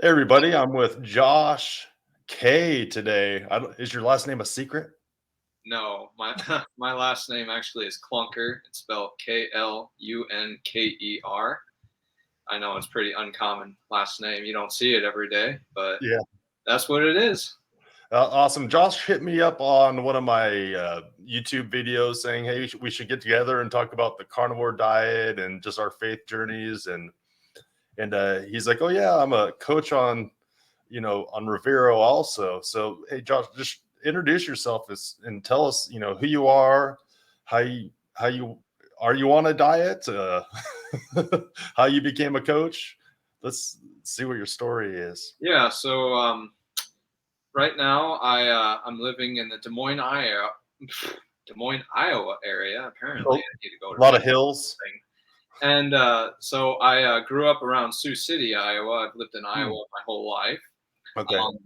Hey everybody, I'm with Josh K today. Is your last name a secret? No, my my last name actually is Clunker. It's spelled Klunker. I know it's pretty uncommon last name. You don't see it every day, but Yeah. that's what it is. Awesome. Josh hit me up on one of my YouTube videos saying, "Hey, we should get together and talk about the carnivore diet and just our faith journeys." And he's like, "Oh yeah, I'm a coach on Rivero also." So hey, Josh, just introduce yourself and tell us, who you are, how you are you on a diet, how you became a coach. Let's see what your story is. Yeah. Right now I'm living in the Des Moines, Iowa area. Apparently, Oh, I need to go a to lot of hills. thing. And so I grew up around Sioux City, Iowa. I've lived in Hmm. Iowa my whole life. Okay. Um,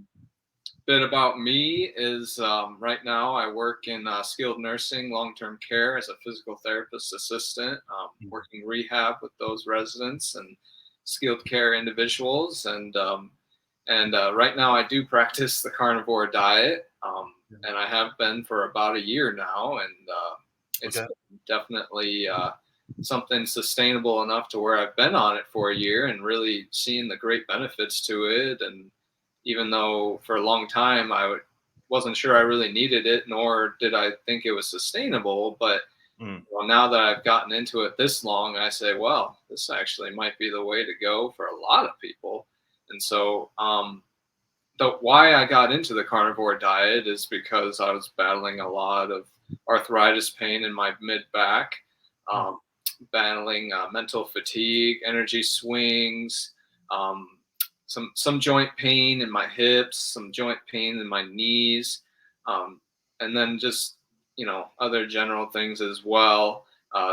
Bit about me is right now I work in skilled nursing, long-term care as a physical therapist assistant, working rehab with those residents and skilled care individuals. And right now I do practice the carnivore diet, and I have been for about a year now, and it's Okay. been definitely something sustainable enough to where I've been on it for a year and really seeing the great benefits to it. And even though for a long time wasn't sure I really needed it, nor did I think it was sustainable. But Mm. now that I've gotten into it this long, I say, well, this actually might be the way to go for a lot of people. And so, the why I got into the carnivore diet is because I was battling a lot of arthritis pain in my mid back, Mm. um, battling mental fatigue, energy swings, um, some joint pain in my hips, some joint pain in my knees, um, and then just other general things as well.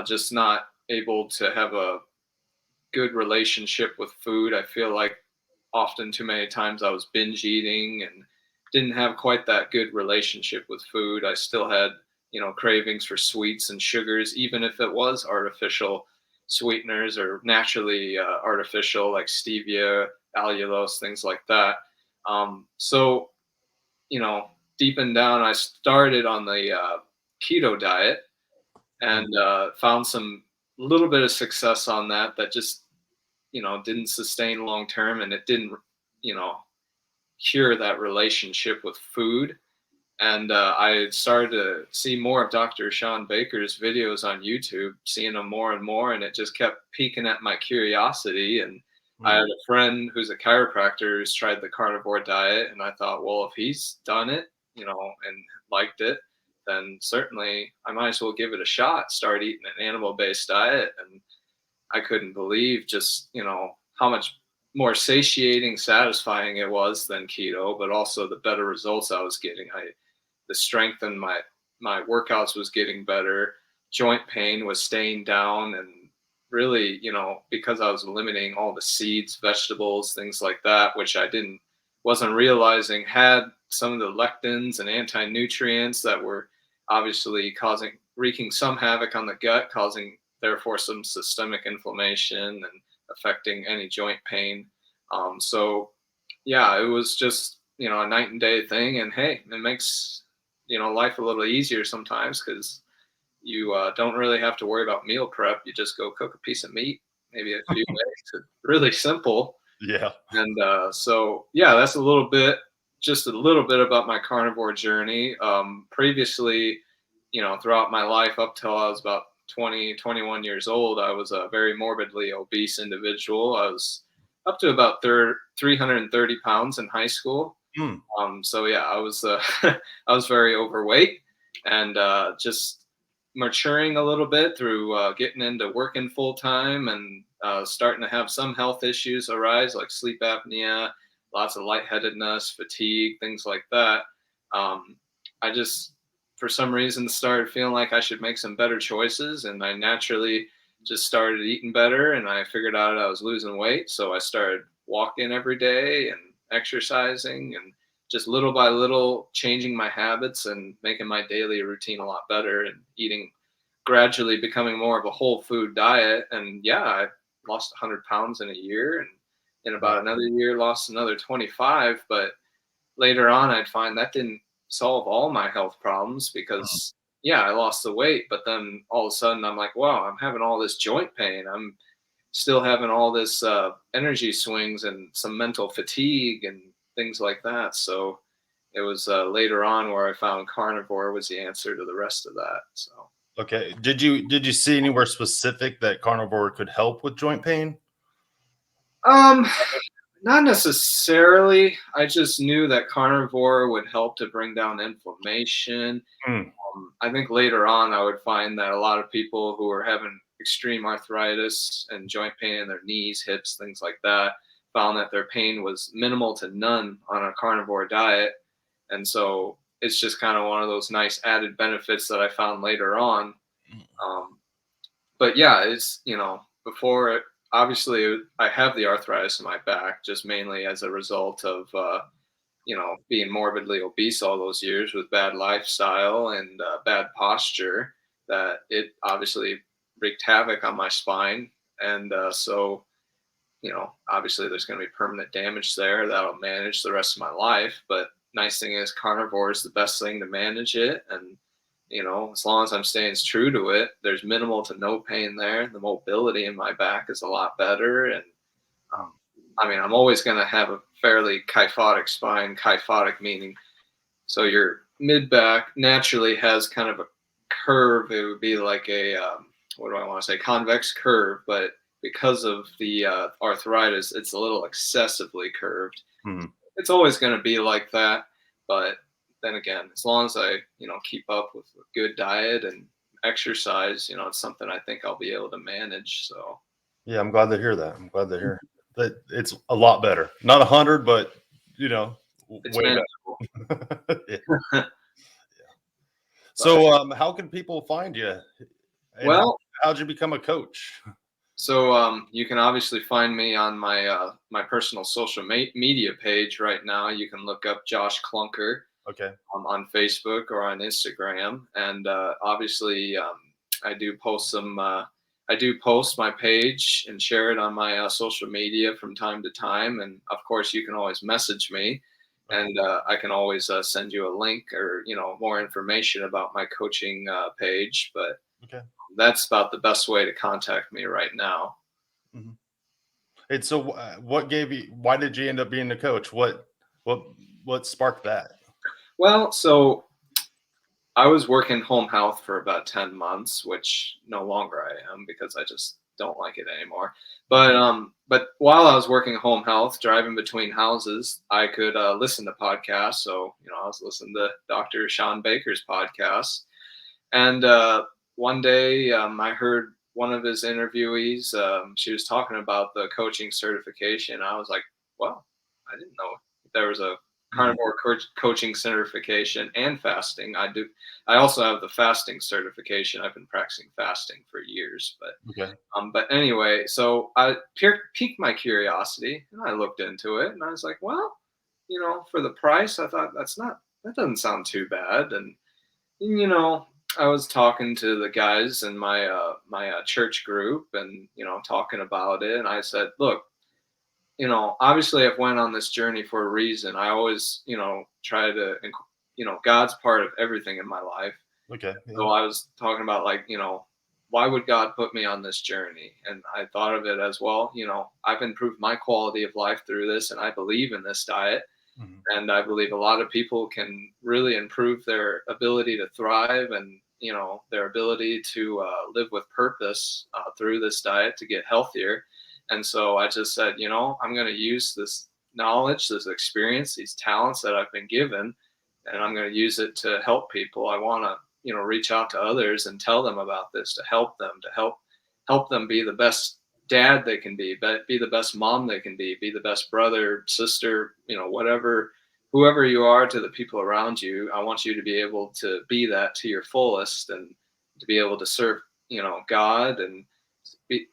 Just not able to have a good relationship with food. I feel like often too many times I was binge eating and didn't have quite that good relationship with food. I still had, cravings for sweets and sugars, even if it was artificial sweeteners or naturally artificial like stevia, allulose, things like that. So, you know, deep and down, I started on the keto diet Mm. and found some little bit of success on that. That just didn't sustain long term, and it didn't you know cure that relationship with food. And I started to see more of Dr. Sean Baker's videos on YouTube, seeing them more and more, and it just kept piquing at my curiosity. And I had Mm. a friend who's a chiropractor who's tried the carnivore diet, and I thought, well, if he's done it, and liked it, then certainly I might as well give it a shot. Start eating an animal-based diet. And I couldn't believe just, how much more satiating, satisfying it was than keto, but also the better results I was getting. The strength in my workouts was getting better. Joint pain was staying down, and really, because I was eliminating all the seeds, vegetables, things like that, which I didn't wasn't realizing had some of the lectins and anti-nutrients that were obviously wreaking some havoc on the gut, causing therefore some systemic inflammation and affecting any joint pain. So yeah, it was just a night and day thing. And hey, it makes life a little easier sometimes because you don't really have to worry about meal prep. You just go cook a piece of meat, maybe a few eggs. It's really simple. Yeah. And so yeah, that's just a little bit about my carnivore journey. Previously, throughout my life up till I was about 20, 21 years old, I was a very morbidly obese individual. I was up to about 330 pounds in high school. Mm. So yeah, I was I was very overweight, and just maturing a little bit through getting into working full time and starting to have some health issues arise like sleep apnea, lots of lightheadedness, fatigue, things like that. Um, I just for some reason started feeling like I should make some better choices, and I naturally just started eating better, and I figured out I was losing weight, so I started walking every day and exercising and just little by little changing my habits and making my daily routine a lot better and eating gradually becoming more of a whole food diet. And yeah, I lost 100 pounds in a year and In Right. about another year, lost another 25. But later on, I'd find that didn't solve all my health problems Mm. because, yeah, I lost the weight. But then all of a sudden, I'm like, wow, I'm having all this joint pain. I'm still having all this energy swings and some mental fatigue and things like that. So it was later on where I found carnivore was the answer to the rest of that. So, Okay. Did you see anywhere specific that carnivore could help with joint pain? um, not necessarily. I just knew that carnivore would help to bring down inflammation. Mm. I think later on, I would find that a lot of people who are having extreme arthritis and joint pain in their knees, hips, things like that, found that their pain was minimal to none on a carnivore diet. And so it's just kind of one of those nice added benefits that I found later on. Um, but yeah, it's, before it, obviously, I have the arthritis in my back just mainly as a result of, being morbidly obese all those years with bad lifestyle and bad posture, that it obviously wreaked havoc on my spine. And so, obviously there's going to be permanent damage there that'll manage the rest of my life. But nice thing is carnivore is the best thing to manage it. And, as long as I'm staying true to it, there's minimal to no pain there. The mobility in my back is a lot better. And um, I mean, I'm always going to have a fairly kyphotic spine, kyphotic meaning so your mid back naturally has kind of a curve. It would be like a what do I want to say? Convex curve, but because of the arthritis, it's a little excessively curved. Mm. It's always going to be like that, but then again, as long as I keep up with a good diet and exercise, it's something I think I'll be able to manage. So Yeah, I'm glad to hear that. I'm glad to hear that it's a lot better. Not 100, but you know, it's way manageable. better. Yeah. But So, how can people find you, and well, how'd you become a coach? so you can obviously find me on my personal social media page right now. You can look up Josh Clunker Okay. on Facebook or on Instagram, and obviously I do post some. I do post my page and share it on my social media from time to time, and of course you can always message me, Okay. and I can always send you a link or more information about my coaching page. But Okay. that's about the best way to contact me right now. Mhm. And so, what gave you? Why did you end up being the coach? What what sparked that? Well, so I was working home health for about 10 months, which no longer I am because I just don't like it anymore. But while I was working home health, driving between houses, I could listen to podcasts. So, I was listening to Dr. Sean Baker's podcast. And one day I heard one of his interviewees, she was talking about the coaching certification. I was like, well, I didn't know there was a Mhm. carnivore coaching certification and fasting. I do. I also have the fasting certification. I've been practicing fasting for years, Okay. but anyway, so I piqued my curiosity and I looked into it and I was like, well, for the price, I thought that doesn't sound too bad. And you know, I was talking to the guys in my church group, and talking about it, and I said, "Look, obviously, I've went on this journey for a reason. I always, try to, God's part of everything in my life. Okay. Yeah. So I was talking about like, why would God put me on this journey? And I thought of it as well. I've improved my quality of life through this, and I believe in this diet." Mhm. And I believe a lot of people can really improve their ability to thrive and their ability to live with purpose through this diet to get healthier. And so I just said, I'm going to use this knowledge, this experience, these talents that I've been given, and I'm going to use it to help people. I want to reach out to others and tell them about this, to help them, help them be the best dad they can be the best mom they can be the best brother, sister, whatever, whoever you are to the people around you. I want you to be able to be that to your fullest and to be able to serve, God and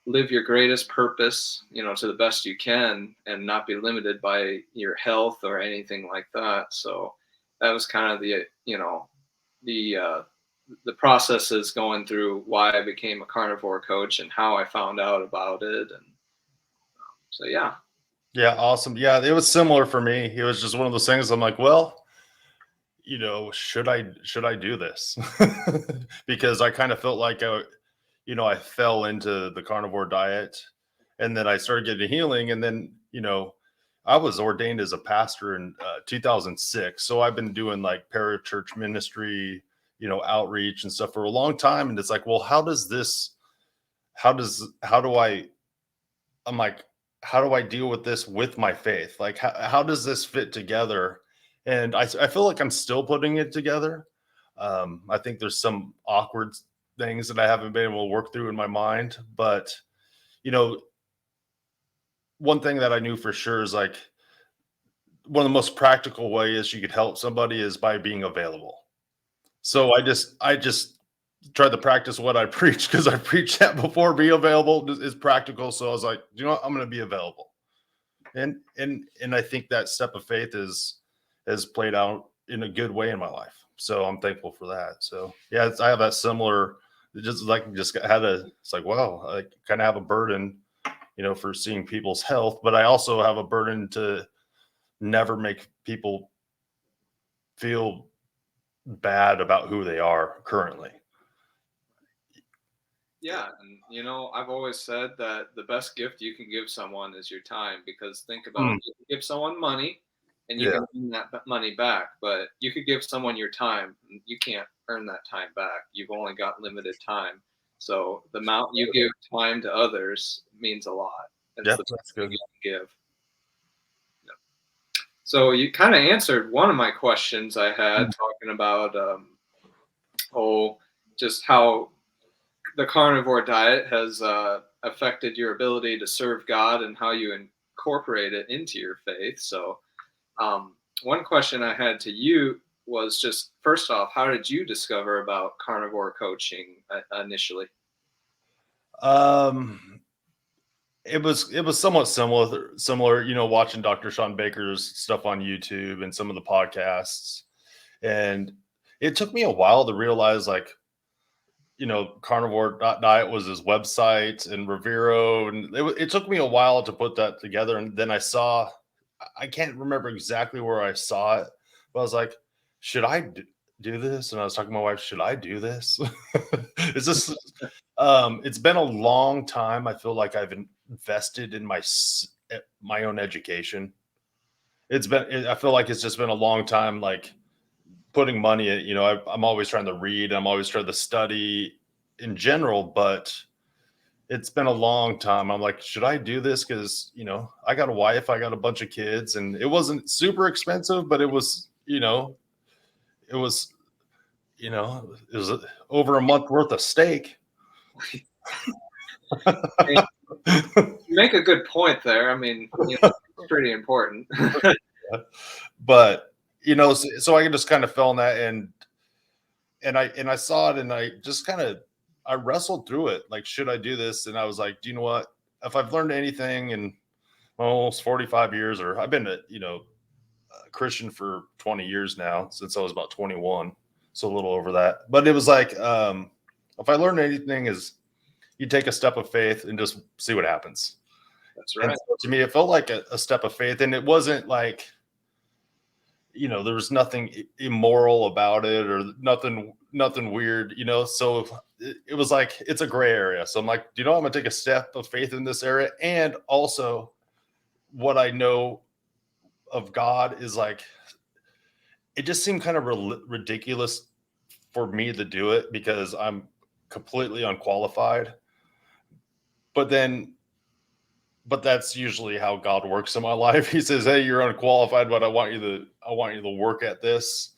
live your greatest purpose, to the best you can and not be limited by your health or anything like that. So that was kind of the the processes going through why I became a carnivore coach and how I found out about it. And so, yeah. Yeah, awesome. Yeah, it was similar for me. It was just one of those things. I'm like, well, should I do this? Because I kind of felt like I fell into the carnivore diet, and then I started getting healing, and then I was ordained as a pastor in 2006, so I've been doing like parachurch ministry, outreach and stuff for a long time, and it's like, well, how do I I'm like, how do I deal with this with my faith? Like, how does this fit together? And I feel like I'm still putting it together. I think there's some awkward things that I haven't been able to work through in my mind. But, you know, one thing that I knew for sure is like one of the most practical ways you could help somebody is by being available. So I just tried to practice what I preach because I preached that before. Be available is practical. So I was like, you know what? I'm going to be available. And I think that step of faith has played out in a good way in my life. So I'm thankful for that. So yeah, I have that similar. Just had a. It's like wow, I kind of have a burden, for seeing people's health, but I also have a burden to never make people feel bad about who they are currently. Yeah, and I've always said that the best gift you can give someone is your time, because think about Mm, it. You can give someone money and you yeah, can earn that money back, but you could give someone your time and you can't earn that time back. You've only got limited time. So the amount you give time to others means a lot. It's yeah, the that's best thing good. you can give. Yeah. So you kind of answered one of my questions I had Mm. talking about oh, just how the carnivore diet has affected your ability to serve God and how you incorporate it into your faith. So, one question I had to you was just first off, how did you discover about carnivore coaching initially? Um, it was somewhat similar, watching Dr. Sean Baker's stuff on YouTube and some of the podcasts. And it took me a while to realize like, carnivore diet was his website and Revero. And it took me a while to put that together. And then I can't remember exactly where I saw it, but I was like, should I do this? And I was talking to my wife, should I do this? Is this, it's been a long time. I feel like I've invested in my own education. I feel like it's just been a long time, like putting money in, I'm always trying to read, I'm always trying to study in general, but it's been a long time. I'm like, should I do this? Because, I got a wife, I got a bunch of kids, and it wasn't super expensive, but it was, it was over a month worth of steak. And you make a good point there. I mean, it's pretty important. But, so I just kind of fell in that, and I saw it, and I just kind of I wrestled through it. Like, should I do this? And I was like, do you know what? If I've learned anything in almost 45 years, or I've been a Christian for 20 years now, since I was about 21, so a little over that. But it was like, if I learned anything, is you take a step of faith and just see what happens. That's And right. so to me, it felt like a step of faith, and it wasn't like there was nothing immoral about it or nothing weird, so it was like it's a gray area. So I'm like, I'm gonna take a step of faith in this area, and also what I know of God is like it just seemed kind of ridiculous for me to do it because I'm completely unqualified. But then, but that's usually how God works in my life. He says, "Hey, you're unqualified, but I want you to work at this,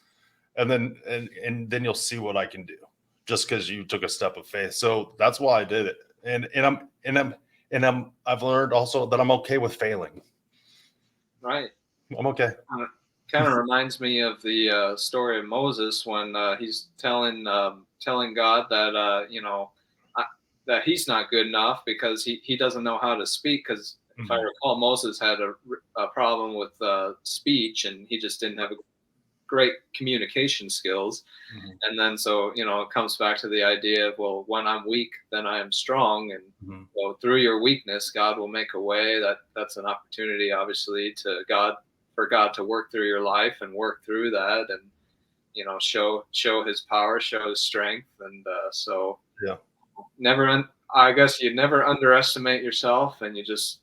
and then you'll see what I can do, just because you took a step of faith." So that's why I did it, I've learned also that I'm okay with failing. Right. I'm okay. Kind of reminds me of the story of Moses when he's telling God that I, that he's not good enough because he doesn't know how to speak. Because if I Mhm. recall, Moses had a problem with speech, and he just didn't have a great communication skills. Mhm. And then so it comes back to the idea of, well, when I'm weak, then I am strong. And Mhm. so through your weakness, God will make a way. That's an opportunity, obviously, to God for God to work through your life and work through that, and show His power, show His strength. And so Yeah. I guess you never underestimate yourself, and you just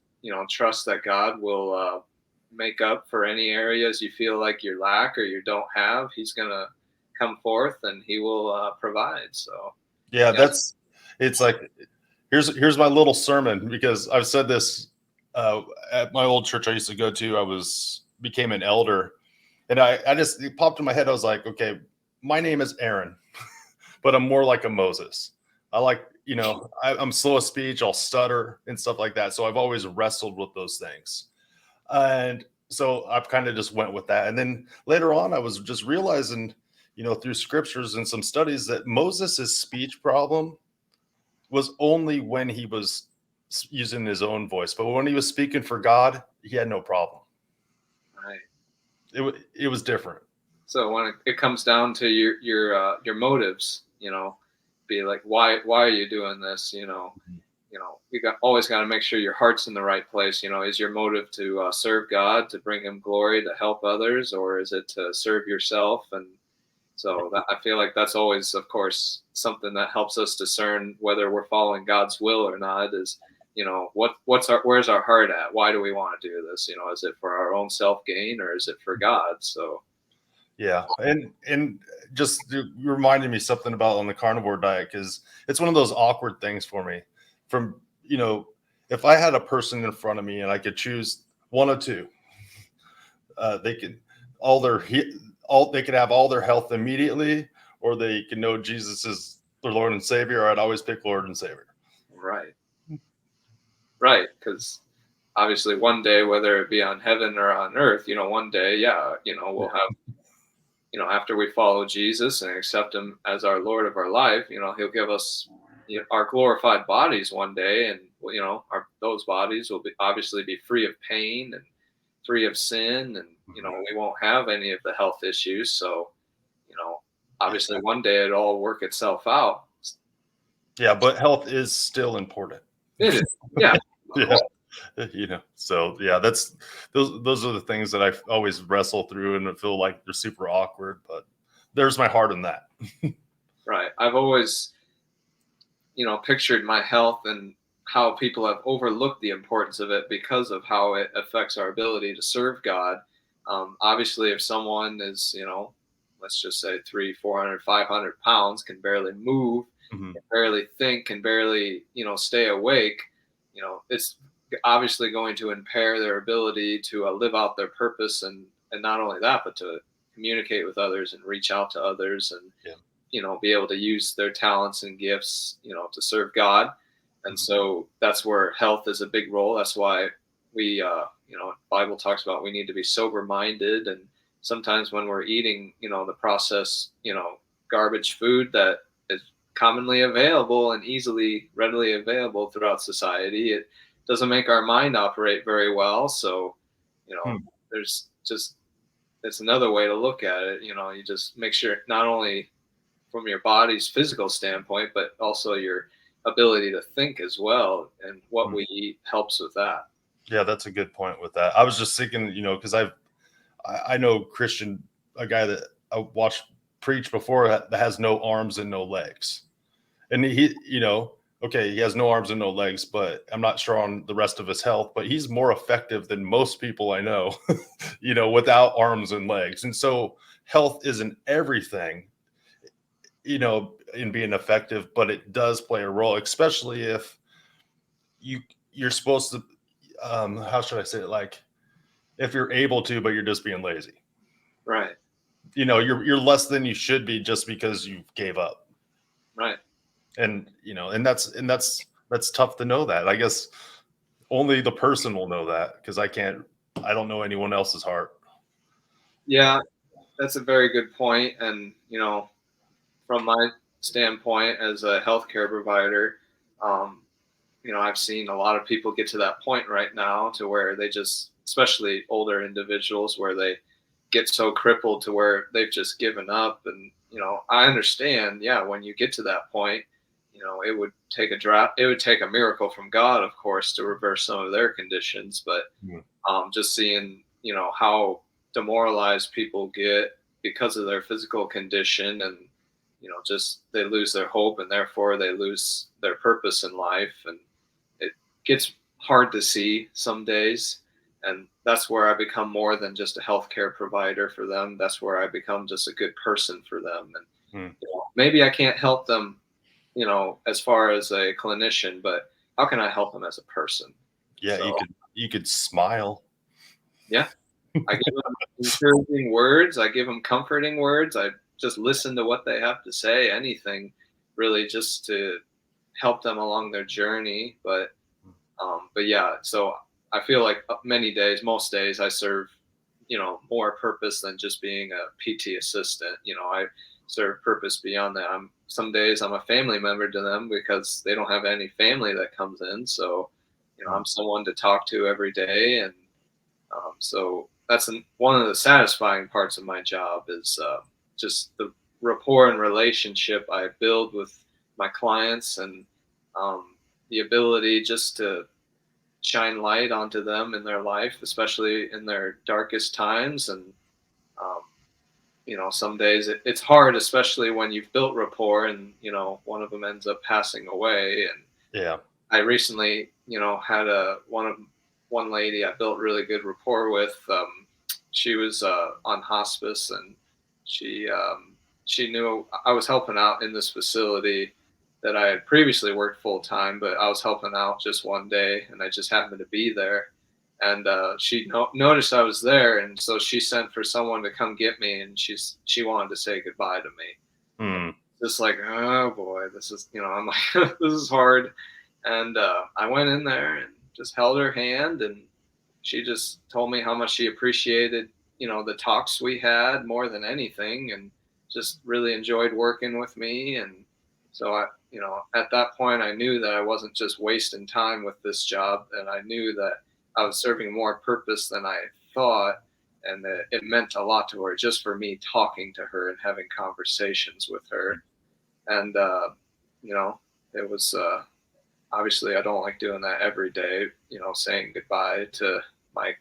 trust that God will make up for any areas you feel like you lack or you don't have. He's gonna come forth and He will provide. So Yeah, yeah. it's like here's my little sermon, because I've said this at my old church I used to go to. I became an elder, and I just, it popped in my head. I was like, okay, my name is Aaron, but I'm more like a Moses. I like, I'm slow of speech, I'll stutter and stuff like that. So I've always wrestled with those things. And so I've kind of just went with that. And then later on, I was just realizing, through scriptures and some studies, that Moses' speech problem was only when he was using his own voice. But when he was speaking for God, he had no problem. Right. It was different. So when it comes down to your motives, be like, why are you doing this? You always got to make sure your heart's in the right place. Is your motive to serve God, to bring Him glory, to help others, or is it to serve yourself? And so I feel like that's always, of course, something that helps us discern whether we're following God's will or not. Is where's our heart at? Why do we want to do this? Is it for our own self gain, or is it for God? So Yeah, and just you reminded me something about on the carnivore diet, because it's one of those awkward things for me. From if I had a person in front of me and I could choose one of two, they could all their all they could have all their health immediately, or they can know Jesus is their Lord and Savior. I'd always pick Lord and Savior. right, right, because obviously one day, whether it be on heaven or on earth, one day, yeah, we'll have, after we follow Jesus and accept Him as our Lord of our life, He'll give us our glorified bodies one day, and those bodies will be obviously be free of pain and free of sin, and we won't have any of the health issues. So you know, obviously one day it'll all work itself out. Yeah, but health is still important. It is, yeah, of Yeah. course. So yeah, that's those are the things that I always wrestle through, and I feel like they're super awkward, but there's my heart in that. Right. I've always pictured my health and how people have overlooked the importance of it because of how it affects our ability to serve God. Obviously, if someone is, let's just say 300, 400, 500 pounds, can barely move, Mhm. can barely think, can barely, stay awake, it's obviously going to impair their ability to live out their purpose, and not only that, but to communicate with others and reach out to others, and Yeah. be able to use their talents and gifts, to serve God. And Mhm. so that's where health is a big role. That's why we, Bible talks about we need to be sober minded. And sometimes when we're eating, the processed, garbage food that is commonly available and readily available throughout society, it doesn't make our mind operate very well. So, Hmm. there's just, it's another way to look at it. You just make sure not only from your body's physical standpoint, but also your ability to think as well. And what Hmm. we eat helps with that. Yeah, that's a good point with that. I was just thinking, because I know Christian, a guy that I watched preach before, that has no arms and no legs. And okay, he has no arms and no legs, but I'm not sure on the rest of his health, but he's more effective than most people I know, without arms and legs. And so health isn't everything, in being effective, but it does play a role, especially if you you're supposed to, how should I say it? Like, if you're able to, but you're just being lazy, Right. you're less than you should be just because you gave up. Right. And that's tough to know that. I guess only the person will know that, because I don't know anyone else's heart. Yeah, that's a very good point. And, from my standpoint as a healthcare provider, um, I've seen a lot of people get to that point right now to where they just, especially older individuals, where they get so crippled to where they've just given up. And I understand, yeah, when you get to that point, it would take it would take a miracle from God, of course, to reverse some of their conditions. But Mm. just seeing how demoralized people get because of their physical condition, and just they lose their hope, and therefore they lose their purpose in life, and it gets hard to see some days. And that's where I become more than just a healthcare provider for them. That's where I become just a good person for them. And Mm. maybe I can't help them as far as a clinician, but how can I help them as a person? Yeah, So you could smile. yeah, I give them encouraging words. I give them comforting words. I just listen to what they have to say, anything really, just to help them along their journey. But yeah, so I feel like many days, most days, I serve, more purpose than just being a PT assistant. I serve purpose beyond that. Some days I'm a family member to them because they don't have any family that comes in. So, I'm someone to talk to every day. And so that's one of the satisfying parts of my job is just the rapport and relationship I build with my clients, and the ability just to shine light onto them in their life, especially in their darkest times. And um, some days it's hard, especially when you've built rapport and one of them ends up passing away. And Yeah. I recently, had one lady I built really good rapport with. She was on hospice, and she knew I was helping out in this facility that I had previously worked full time, but I was helping out just one day, and I just happened to be there. And she noticed I was there, and so she sent for someone to come get me, and she wanted to say goodbye to me. Mm. Just like, oh boy, this is, I'm like, this is hard. And I went in there and just held her hand, and she just told me how much she appreciated, the talks we had more than anything, and just really enjoyed working with me. And so at that point, I knew that I wasn't just wasting time with this job, and I knew that I was serving more purpose than I thought, and that it meant a lot to her just for me talking to her and having conversations with her. And it was obviously I don't like doing that every day, saying goodbye to my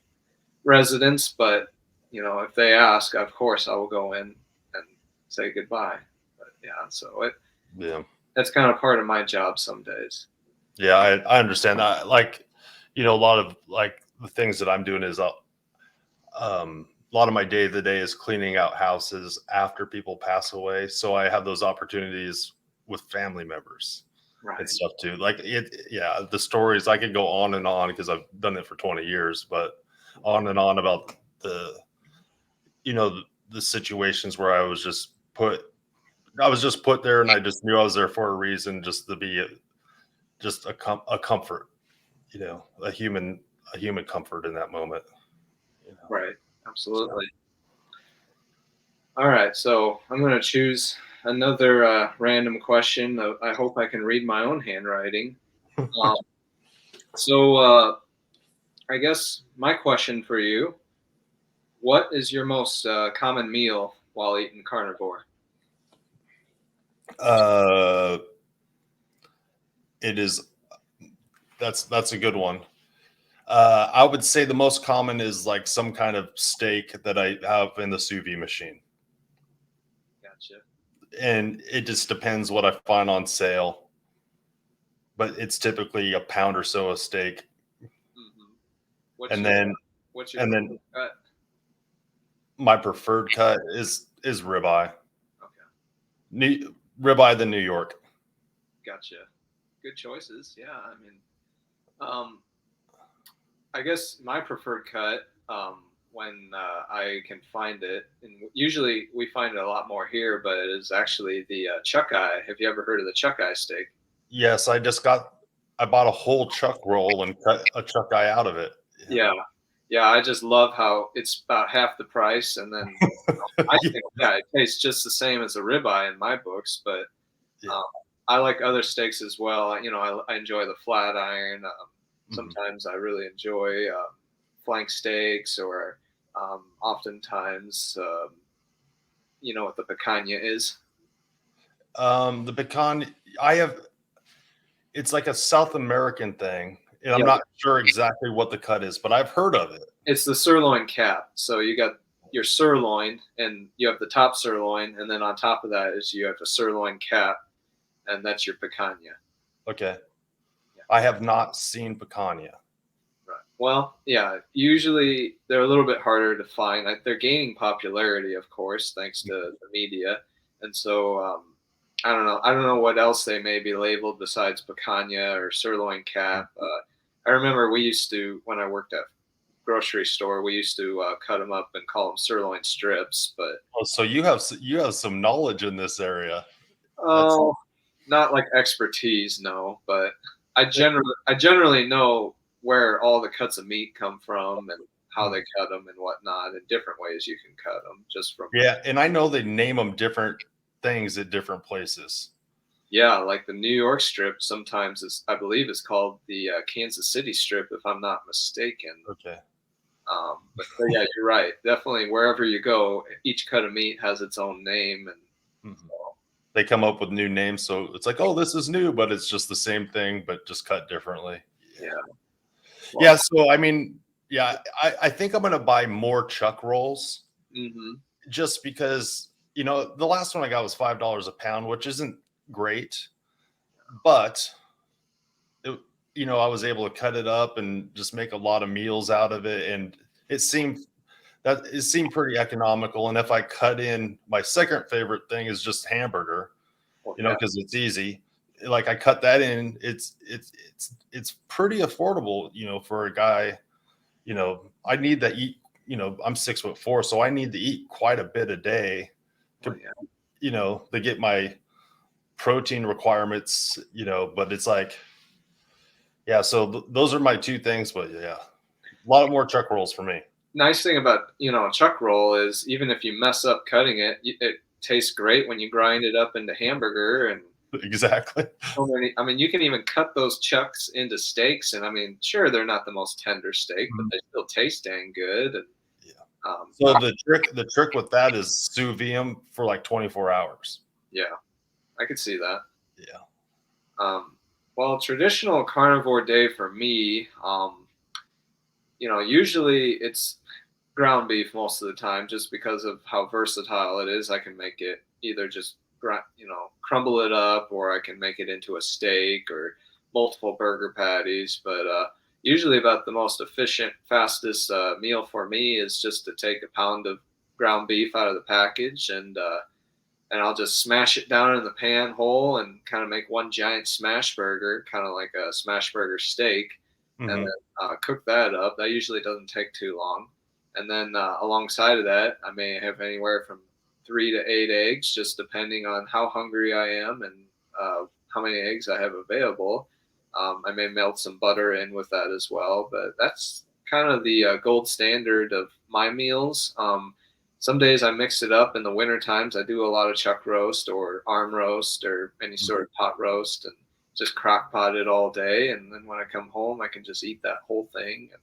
residents, but if they ask, of course I will go in and say goodbye. But yeah, so Yeah. that's kind of part of my job some days. Yeah, I understand that. Like, a lot of like the things that I'm doing is a lot of my day to day is cleaning out houses after people pass away. So I have those opportunities with family members and Right. stuff too. Like yeah, the stories I could go on and on because I've done it for 20 years, but on and on about the, the situations where I was just put there, and I just knew I was there for a reason, just to be just a comfort, a human comfort in that moment. Right. So Absolutely. All right. So I'm going to choose another random question. I hope I can read my own handwriting. Um, so I guess my question for you: what is your most common meal while eating carnivore? uh, it is that's a good one. I would say the most common is like some kind of steak that I have in the sous vide machine, Gotcha. and it just depends what I find on sale. But it's typically a pound or so of steak, Hmm. What's and your then what's your and then cut? my preferred cut is ribeye, Okay, ribeye the New York. gotcha. Good choices. Yeah, I mean, um, I guess my preferred cut, when I can find it, and usually we find it a lot more here, but it is actually the chuck eye. Have you ever heard of the chuck eye steak? Yes, I bought a whole chuck roll and cut a chuck eye out of it. Yeah, yeah. I just love how it's about half the price, and then I Yeah. think, yeah, it tastes just the same as a ribeye in my books. But Yeah. um, I like other steaks as well. I enjoy the flat iron. Mhm. Sometimes I really enjoy flank steaks, or Oftentimes, you know what the picanha is? The pecan, I have. It's like a South American thing, and I'm Yeah, not sure exactly what the cut is, but I've heard of it. it's the sirloin cap. So you got your sirloin, and you have the top sirloin, and then on top of that is you have a sirloin cap, and that's your picanha. Okay, Yeah. I have not seen picanha. Right. Well, yeah. Usually they're a little bit harder to find. Like, they're gaining popularity, of course, thanks to the media, and so I don't know. I don't know what else they may be labeled besides picanha or sirloin cap. I remember we used to, when I worked at grocery store, we used to cut them up and call them sirloin strips. But Oh, so you have some knowledge in this area. That's oh, not like expertise, no. But I generally know where all the cuts of meat come from and how they cut them and whatnot, and different ways you can cut them just from. yeah, and I know they name them different things at different places. Yeah, like the New York strip sometimes is, I believe, is called the Kansas City strip, if I'm not mistaken. Okay. But yeah, you're right. Definitely, wherever you go, each cut of meat has its own name, and Mhm. so, They come up with new names, so it's like, oh, this is new, but it's just the same thing, but just cut differently. yeah. Yeah. Well, Yeah. So I mean, yeah, I think I'm gonna buy more chuck rolls hmm just because the last one I got was $5 a pound, which isn't great, but it, I was able to cut it up and just make a lot of meals out of it, and it seemed it seemed pretty economical. And if I cut in, my second favorite thing is just hamburger, well, yeah, because it's easy. Like I cut that in, it's pretty affordable, for a guy. I need to eat. I'm 6'4", so I need to eat quite a bit a day well, to yeah. to get my protein requirements. But it's like, yeah. So those are my two things. But yeah, a lot more chuck rolls for me. Nice thing about a chuck roll is even if you mess up cutting it, it tastes great when you grind it up into hamburger and Exactly. so many. I mean, you can even cut those chucks into steaks, and I mean, sure, they're not the most tender steak, but Mhm. they still taste dang good. And Yeah. um, So the trick with that is sous vide 'em for like 24 hours. yeah, I could see that. Yeah. Um, well, traditional carnivore day for me, usually it's ground beef most of the time, just because of how versatile it is. I can make it either just crumble it up, or I can make it into a steak or multiple burger patties. But usually, about the most efficient, fastest meal for me is just to take a pound of ground beef out of the package, and I'll just smash it down in the pan whole and kind of make one giant smash burger, kind of like a smash burger steak, and Hmm. then cook that up. That usually doesn't take too long. And then alongside of that, I may have anywhere from 3 to 8 eggs, just depending on how hungry I am and how many eggs I have available. I may melt some butter in with that as well, but that's kind of the gold standard of my meals. Some days I mix it up in the winter times. I do a lot of chuck roast or arm roast or any sort of pot roast, and just crock pot it all day. And then when I come home, I can just eat that whole thing. And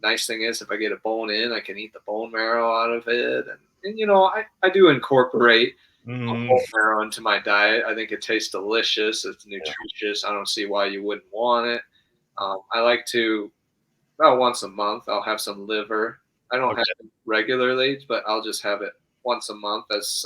nice thing is, if I get a bone in, I can eat the bone marrow out of it. And I do incorporate Hmm. bone marrow into my diet. I think it tastes delicious. It's Yeah. nutritious. I don't see why you wouldn't want it. I like to, about once a month, I'll have some liver. I don't have Okay. it regularly, but I'll just have it once a month as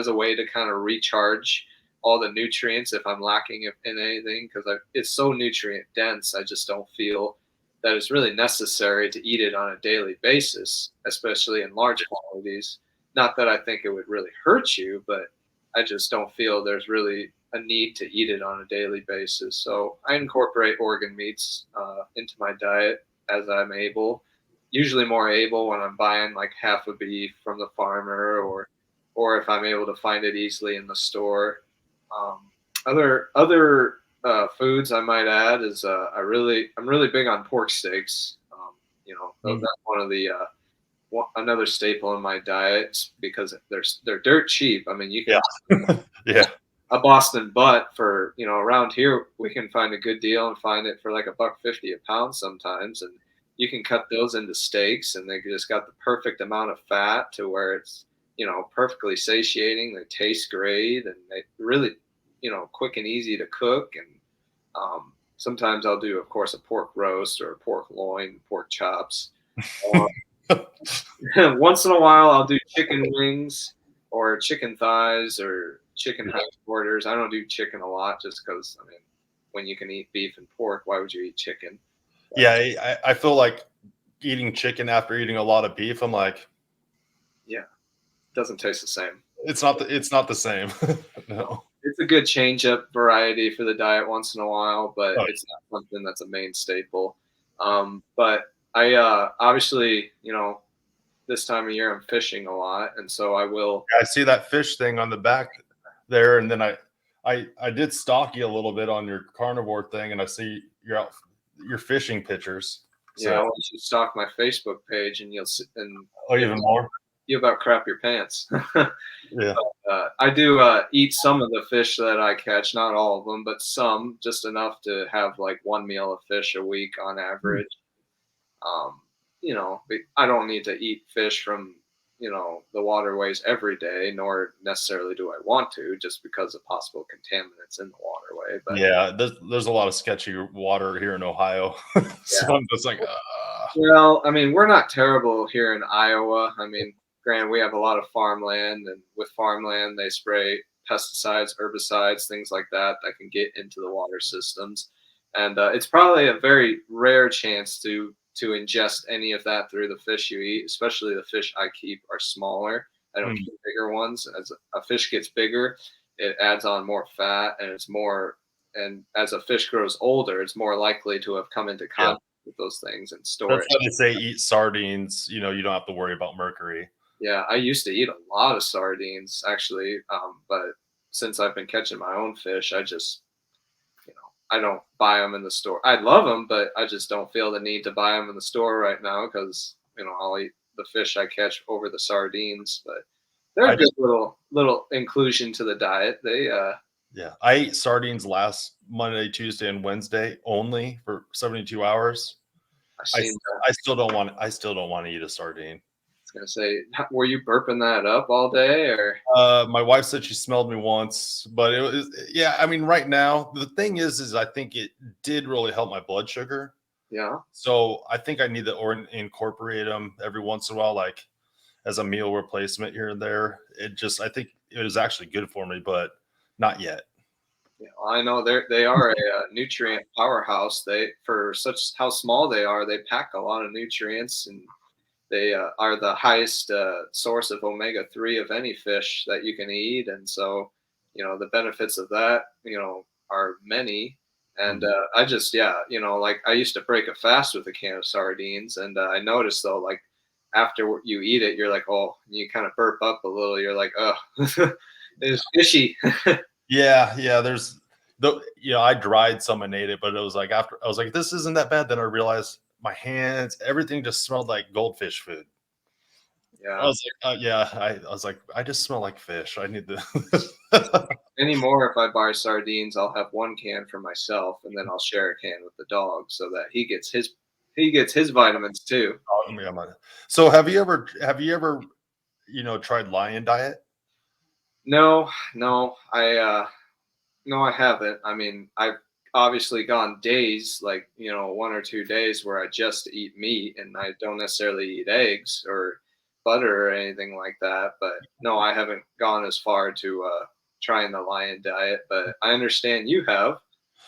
a way to kind of recharge all the nutrients if I'm lacking in anything, because it's so nutrient dense. I just don't feel that it's really necessary to eat it on a daily basis, especially in large quantities. Not that I think it would really hurt you, but I just don't feel there's really a need to eat it on a daily basis. So I incorporate organ meats into my diet as I'm able. Usually more able when I'm buying like half a beef from the farmer, or if I'm able to find it easily in the store. Um, other foods I might add is I'm really big on pork steaks. Mm. That's one of the another staple in my diet, because they're dirt cheap. I mean, you can Yeah. Yeah. a Boston butt for, around here we can find a good deal and find it for like $1.50 a pound sometimes, and you can cut those into steaks, and they just got the perfect amount of fat to where it's, perfectly satiating. They taste great, and they really, quick and easy to cook. And sometimes I'll do, of course, a pork roast or a pork loin, pork chops. Or once in a while, I'll do chicken wings or chicken thighs or chicken hindquarters. I don't do chicken a lot just because, I mean, when you can eat beef and pork, why would you eat chicken? Yeah, I feel like eating chicken after eating a lot of beef. I'm like, Yeah, it doesn't taste the same. it's not the same. No. It's a good change up variety for the diet once in a while, but Oh, it's not something that's a main staple. But I obviously, this time of year I'm fishing a lot, and so I will. I see that fish thing on the back there, and then I did stalk you a little bit on your carnivore thing, and I see your fishing pictures. So, Yeah, I want you to stalk my Facebook page, and you'll see, and even more. you about crap your pants. Yeah. I do eat some of the fish that I catch, not all of them, but some, just enough to have like one meal of fish a week on average. Um, I don't need to eat fish from, the waterways every day, nor necessarily do I want to, just because of possible contaminants in the waterway. But Yeah, there's a lot of sketchy water here in Ohio. So yeah. I'm just like, Well, I mean, we're not terrible here in Iowa. I mean, granted, we have a lot of farmland, and with farmland, they spray pesticides, herbicides, things like that that can get into the water systems. And it's probably a very rare chance to ingest any of that through the fish you eat. Especially the fish I keep are smaller. I don't keep bigger ones. As a fish gets bigger, it adds on more fat, and it's more. And as a fish grows older, it's more likely to have come into yeah. contact with those things and That's storage. why they say eat sardines. You don't have to worry about mercury. Yeah, I used to eat a lot of sardines actually, but since I've been catching my own fish, I just, I don't buy them in the store. I love them, but I just don't feel the need to buy them in the store right now because I'll eat the fish I catch over the sardines. But they're a good little inclusion to the diet. Yeah, I ate sardines last Monday, Tuesday, and Wednesday only for 72 hours. I've seen that. I still don't want to eat a sardine. I was gonna say, were you burping that up all day or? My wife said she smelled me once, but it was, yeah. I mean, right now the thing is I think it did really help my blood sugar. Yeah. So I think I need to incorporate them every once in a while, like as a meal replacement here and there. I think it was actually good for me, but not yet. Yeah, I know they are a, nutrient powerhouse. For such how small they are, they pack a lot of nutrients, and they are the highest source of omega-3 of any fish that you can eat. And so, the benefits of that, are many. And I just, yeah, like I used to break a fast with a can of sardines, and I noticed though, like after you eat it, you're like, oh, you kind of burp up a little. You're like, oh, it's fishy. Yeah. I dried some and ate it, but it was like after I was like, this isn't that bad. Then I realized my hands, everything just smelled like goldfish food. I Yeah. was like, I was like, I just smell like fish. I need to. Anymore, if I buy sardines, I'll have one can for myself, and then I'll share a can with the dog so that he gets his vitamins too. So have you ever tried lion diet? No, no, no, I haven't. I mean, I've obviously gone days, like 1 or 2 days, where I just eat meat and I don't necessarily eat eggs or butter or anything like that. But no, I haven't gone as far to trying the lion diet. But I understand you have.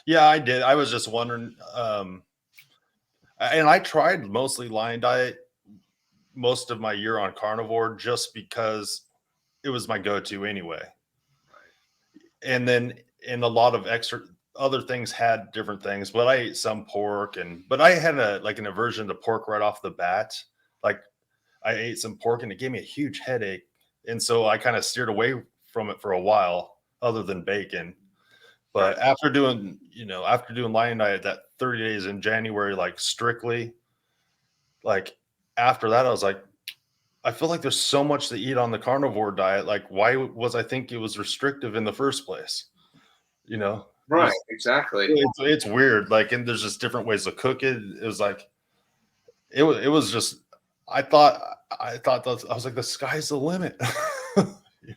Yeah, I did. I was just wondering. And I tried mostly lion diet most of my year on carnivore just because it was my go-to anyway. And then a lot of extra other things had different things, but I ate some pork but I had an aversion to pork right off the bat. Like I ate some pork and it gave me a huge headache. And so I kind of steered away from it for a while, other than bacon. But Right. after doing lion diet that 30 days in January, like strictly, like after that, I was like, I feel like there's so much to eat on the carnivore diet. Like, why was I think it was restrictive in the first place? You know, Right. Exactly. it's weird. Like, and there's just different ways to cook it. It was like, it was just I thought that I was like, the sky's the limit. Yeah.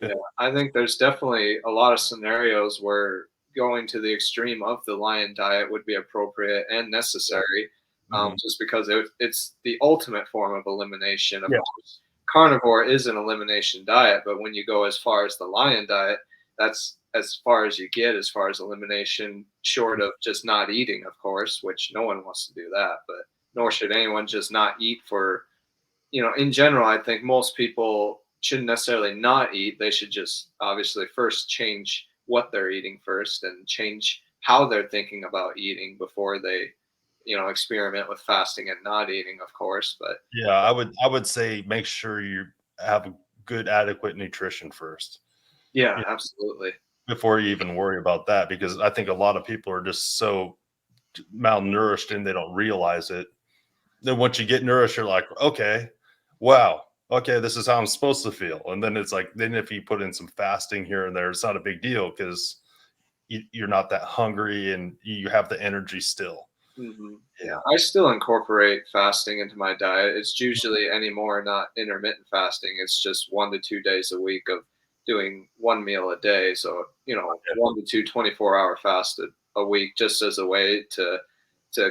Yeah, I think there's definitely a lot of scenarios where going to the extreme of the lion diet would be appropriate and necessary, Mhm. just because it's the ultimate form of elimination. Of Yeah. course, carnivore is an elimination diet, but when you go as far as the lion diet, that's as far as you get as far as elimination, short of just not eating, of course, which no one wants to do that, but nor should anyone just not eat for, in general, I think most people shouldn't necessarily not eat. They should just obviously first change what they're eating first and change how they're thinking about eating before they, experiment with fasting and not eating, of course. But Yeah, I would say make sure you have a good adequate nutrition first, yeah, you know, absolutely. before you even worry about that, because I think a lot of people are just so malnourished and they don't realize it. Then once you get nourished, you're like, okay, wow, okay, this is how I'm supposed to feel. And then it's like, then if you put in some fasting here and there, it's not a big deal because you're not that hungry and you have the energy still. Yeah, Yeah. I still incorporate fasting into my diet. It's usually anymore not intermittent fasting. It's just 1 to 2 days a week of doing one meal a day. So, 1 to 2 24-hour fasted a week, just as a way to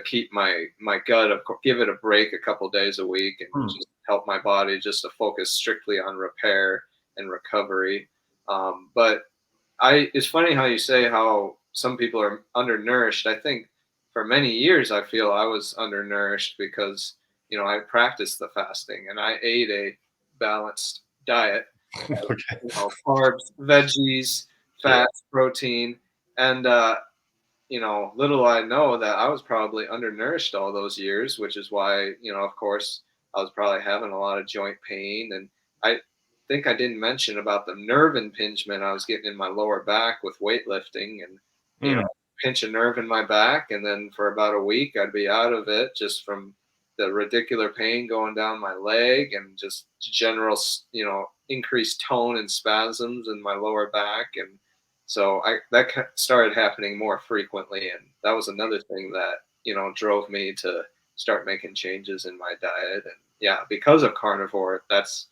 keep my gut, give it a break a couple days a week, and Hmm. just help my body just to focus strictly on repair and recovery. But it's funny how you say how some people are undernourished. I think for many years I feel I was undernourished because I practiced the fasting and I ate a balanced diet, Okay. carbs, veggies, Yeah. fats, protein, and little I know that I was probably undernourished all those years, which is why, of course, I was probably having a lot of joint pain. And I think I didn't mention about the nerve impingement I was getting in my lower back with weightlifting and, Mm. pinch a nerve in my back. And then for about a week, I'd be out of it just from the radicular pain going down my leg and just general, increased tone and spasms in my lower back. And so that started happening more frequently, and that was another thing that drove me to start making changes in my diet. And yeah, because of carnivore, that's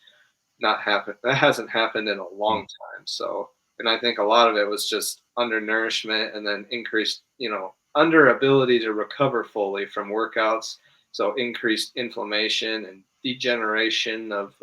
not happened. That hasn't happened in a long Mm. time. So, and I think a lot of it was just undernourishment and then increased, under ability to recover fully from workouts. So increased inflammation and degeneration of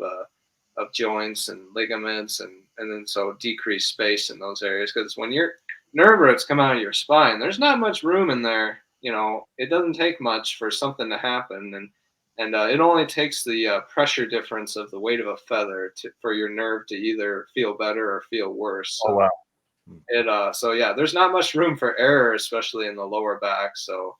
joints and ligaments, and then so decreased space in those areas. Because when your nerve roots come out of your spine, there's not much room in there. It doesn't take much for something to happen, and it only takes the pressure difference of the weight of a feather for your nerve to either feel better or feel worse. Oh So wow. Mm. so yeah, there's not much room for error, especially in the lower back. So,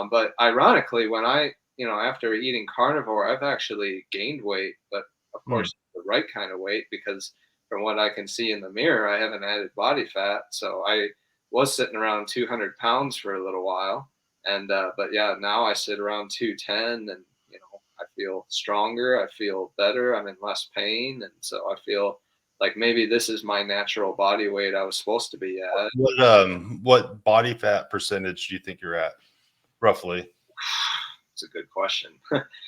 but ironically, when after eating carnivore, I've actually gained weight, but of Mm. course the right kind of weight, because from what I can see in the mirror, I haven't added body fat. So I was sitting around 200 pounds for a little while, and but yeah, now I sit around 210, and I feel stronger, I feel better, I'm in less pain, and so I feel like maybe this is my natural body weight I was supposed to be at. What body fat percentage do you think you're at roughly? It's a good question.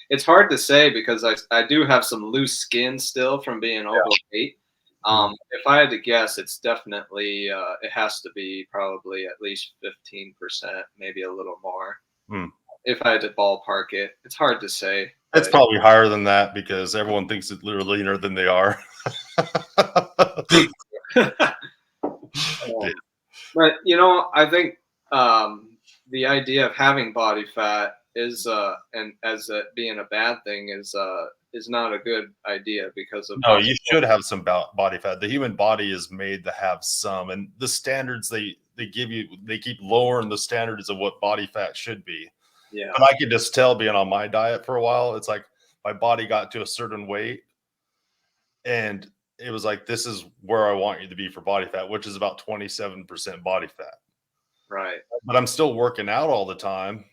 It's hard to say because I do have some loose skin still from being overweight. Mm. If I had to guess, it's definitely it has to be probably at least 15%, maybe a little more. Mm. If I had to ballpark it, it's hard to say, It's but probably higher than that because everyone thinks that they're leaner than they are. Yeah. but I think the idea of having body fat is and as it being a bad thing is not a good idea because of No, how. you should have some body fat. The human body is made to have some, and the standards they give you, they keep lowering the standards of what body fat should be. Yeah, But I could just tell being on my diet for a while, it's like my body got to a certain weight, and it was like, this is where I want you to be for body fat, which is about 27% body fat. right. But I'm still working out all the time.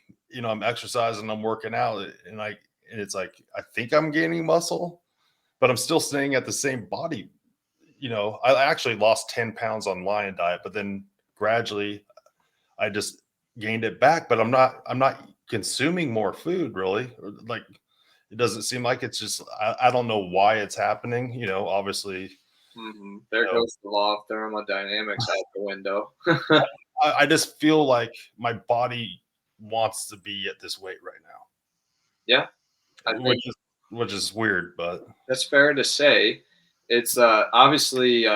I'm exercising, I'm working out, and it's like I think I'm gaining muscle, but I'm still staying at the same body. I actually lost 10 pounds on lion diet, but then gradually I just gained it back. But I'm not consuming more food really. Like it doesn't seem like it's just, I don't know why it's happening. Obviously, There you know, goes the law of thermodynamics out the window. I just feel like my body wants to be at this weight right Yeah, I now, think which is weird, but that's fair to say. It's obviously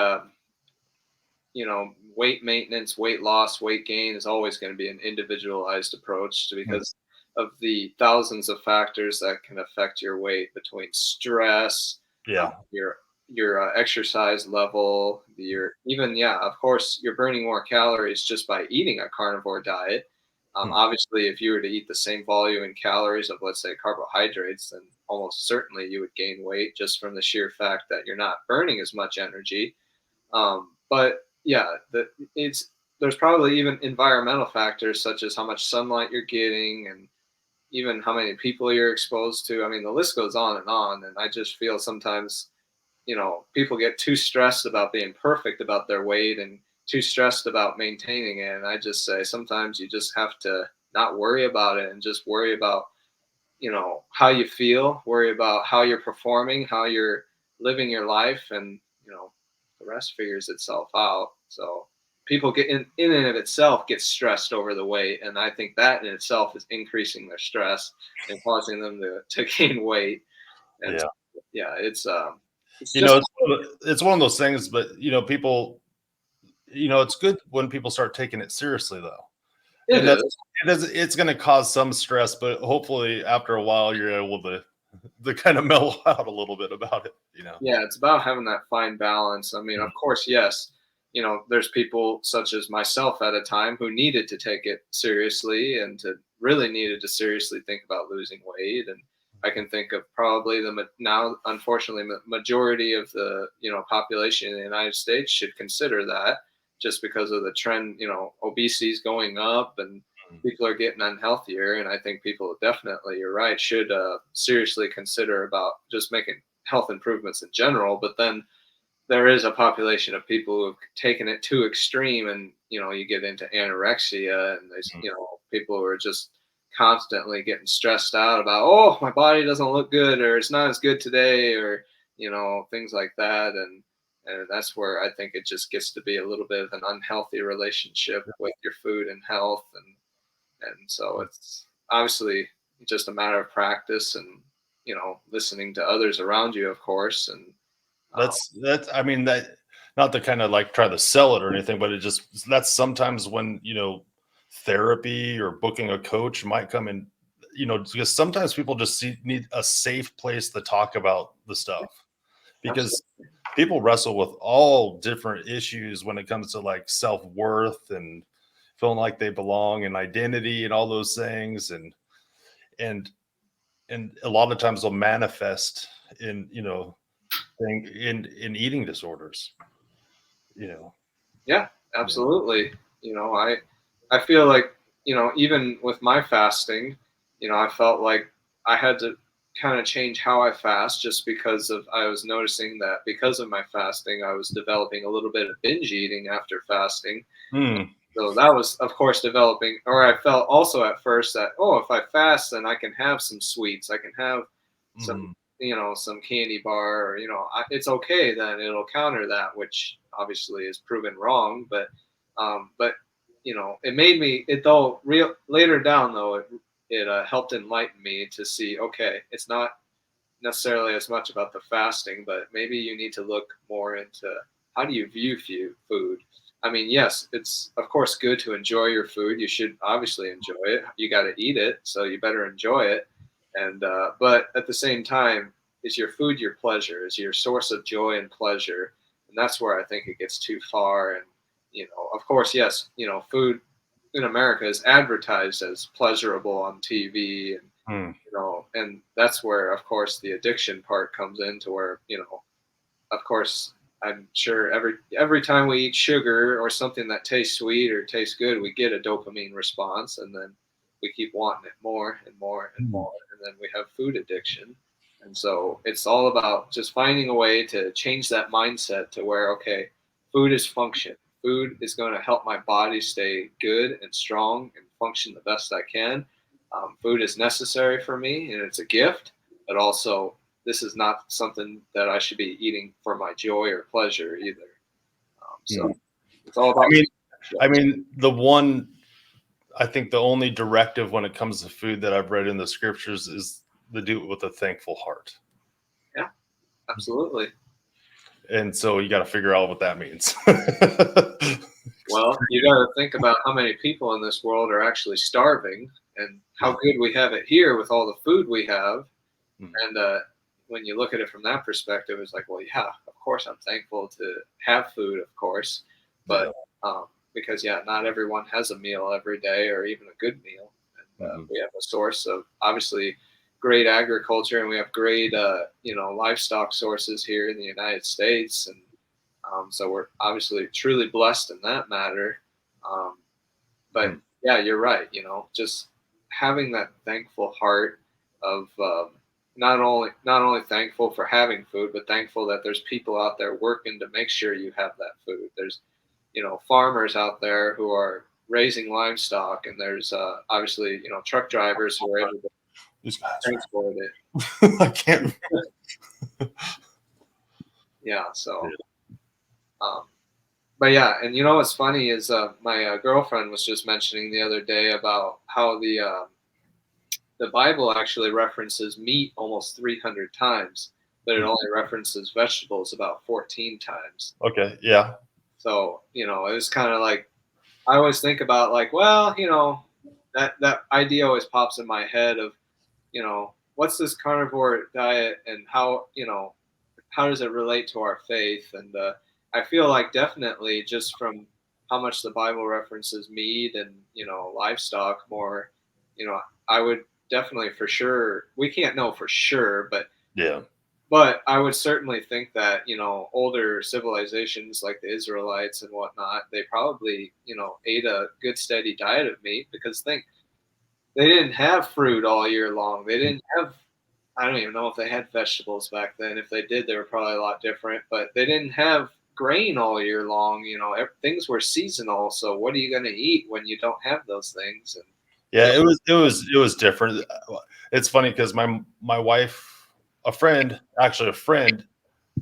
weight maintenance, weight loss, weight gain is always going to be an individualized approach mm, because of the thousands of factors that can affect your weight between stress, uh, yeah. your exercise level, your even of course you're burning more calories just by eating a carnivore diet. Hmm. Obviously, if you were to eat the same volume in calories of, let's say, carbohydrates, then almost certainly you would gain weight just from the sheer fact that you're not burning as much energy. But yeah, it's there's probably even environmental factors such as how much sunlight you're getting and even how many people you're exposed to. I mean, the list goes on and on. And I just feel sometimes, people get too stressed about being perfect about their weight and too stressed about maintaining it. And I just say sometimes you just have to not worry about it and just worry about how you feel, worry about how you're performing, how you're living your life, and the rest figures itself out. So people get in and of itself get stressed over the weight, and I think that in itself is increasing their stress and causing them to gain weight. And Yeah. yeah, it's just It's one of those things, but people, it's good when people start taking it seriously, though. it And that's is. it's going to cause some stress, but hopefully after a while you're able to kind of mellow out a little bit about it. Yeah, it's about having that fine balance. I mean, Mm, of course, yes, there's people such as myself at a time who needed to take it seriously and to really needed to seriously think about losing weight. And I can think of probably now, unfortunately, majority of the population in the United States should consider that just because of the trend. Obesity is going up and mm. people are getting unhealthier. And I think people definitely, you're right, should seriously consider about just making health improvements in general, but then there is a population of people who have taken it too extreme, and you get into anorexia, and there's people who are just constantly getting stressed out about, oh, my body doesn't look good, or it's not as good today, or things like that. And that's where I think it just gets to be a little bit of an unhealthy relationship with your food and health. And so it's obviously just a matter of practice and listening to others around you, of course. And um, That's I mean, that, not to kind of like try to sell it or anything, but that's sometimes when, therapy or booking a coach might come in, because sometimes people just need a safe place to talk about the stuff, because absolutely, people wrestle with all different issues when it comes to like self-worth and feeling like they belong and identity and all those things, and and a lot of times they'll manifest in, in eating disorders, you know. yeah, Yeah. absolutely. I feel like even with my fasting, I felt like I had to kind of change how I fast just because of I was noticing that because of my fasting, I was developing a little bit of binge eating after fasting. Mm, So that was, of course, developing. Or I felt also at first that, oh, if I fast, then I can have some sweets. I can have some, mhm. some candy bar. Or, it's okay. Then it'll counter that, which obviously is proven wrong. But it made me. It though real later down though it helped enlighten me to see. Okay, it's not necessarily as much about the fasting, but maybe you need to look more into how do you view food. I mean, yes, it's of course good to enjoy your food. You should obviously enjoy it. You got to eat it, so you better enjoy it. And but at the same time, is your food your pleasure? Is your source of joy and pleasure? And that's where I think it gets too far. And of course, yes, food in America is advertised as pleasurable on TV and Mm. and that's where, of course, the addiction part comes into where, of course, I'm sure every time we eat sugar or something that tastes sweet or tastes good, we get a dopamine response, and then we keep wanting it more and more and Mm. more, and then we have food addiction. And so it's all about just finding a way to change that mindset to where, okay, food is function. Food is going to help my body stay good and strong and function the best I can. Food is necessary for me and it's a gift, but also this is not something that I should be eating for my joy or pleasure either. So it's all about. I mean, I think the only directive when it comes to food that I've read in the scriptures is to do it with a thankful heart. Yeah, absolutely. And so you got to figure out what that means. Well, you got to think about how many people in this world are actually starving, and how good we have it here with all the food we have. And when you look at it from that perspective, it's like, well, yeah, of course I'm thankful to have food, of course, but because not everyone has a meal every day or even a good meal. And we have a source of obviously great agriculture, and we have great livestock sources here in the United States, and so we're obviously truly blessed in that matter. But yeah, you're right. Just having that thankful heart of not only thankful for having food, but thankful that there's people out there working to make sure you have that food. There's farmers out there who are raising livestock, and there's obviously truck drivers who are able to transport it. I can't. Yeah. So. But yeah, and what's funny is my girlfriend was just mentioning the other day about how the Bible actually references meat almost 300 times, but it only references vegetables about 14 times. Okay, yeah. So it's kind of like I always think about like, well, that idea always pops in my head of what's this carnivore diet and how does it relate to our faith? And I feel like definitely just from how much the Bible references meat and livestock more, I would definitely for sure. We can't know for sure, but yeah. But I would certainly think that older civilizations like the Israelites and whatnot, they probably ate a good steady diet of meat because they didn't have fruit all year long. They didn't have. I don't even know if they had vegetables back then. If they did, they were probably a lot different. But they didn't have grain all year long. Things were seasonal. So what are you going to eat when you don't have those things? And yeah, it was different. It's funny because my wife, a friend,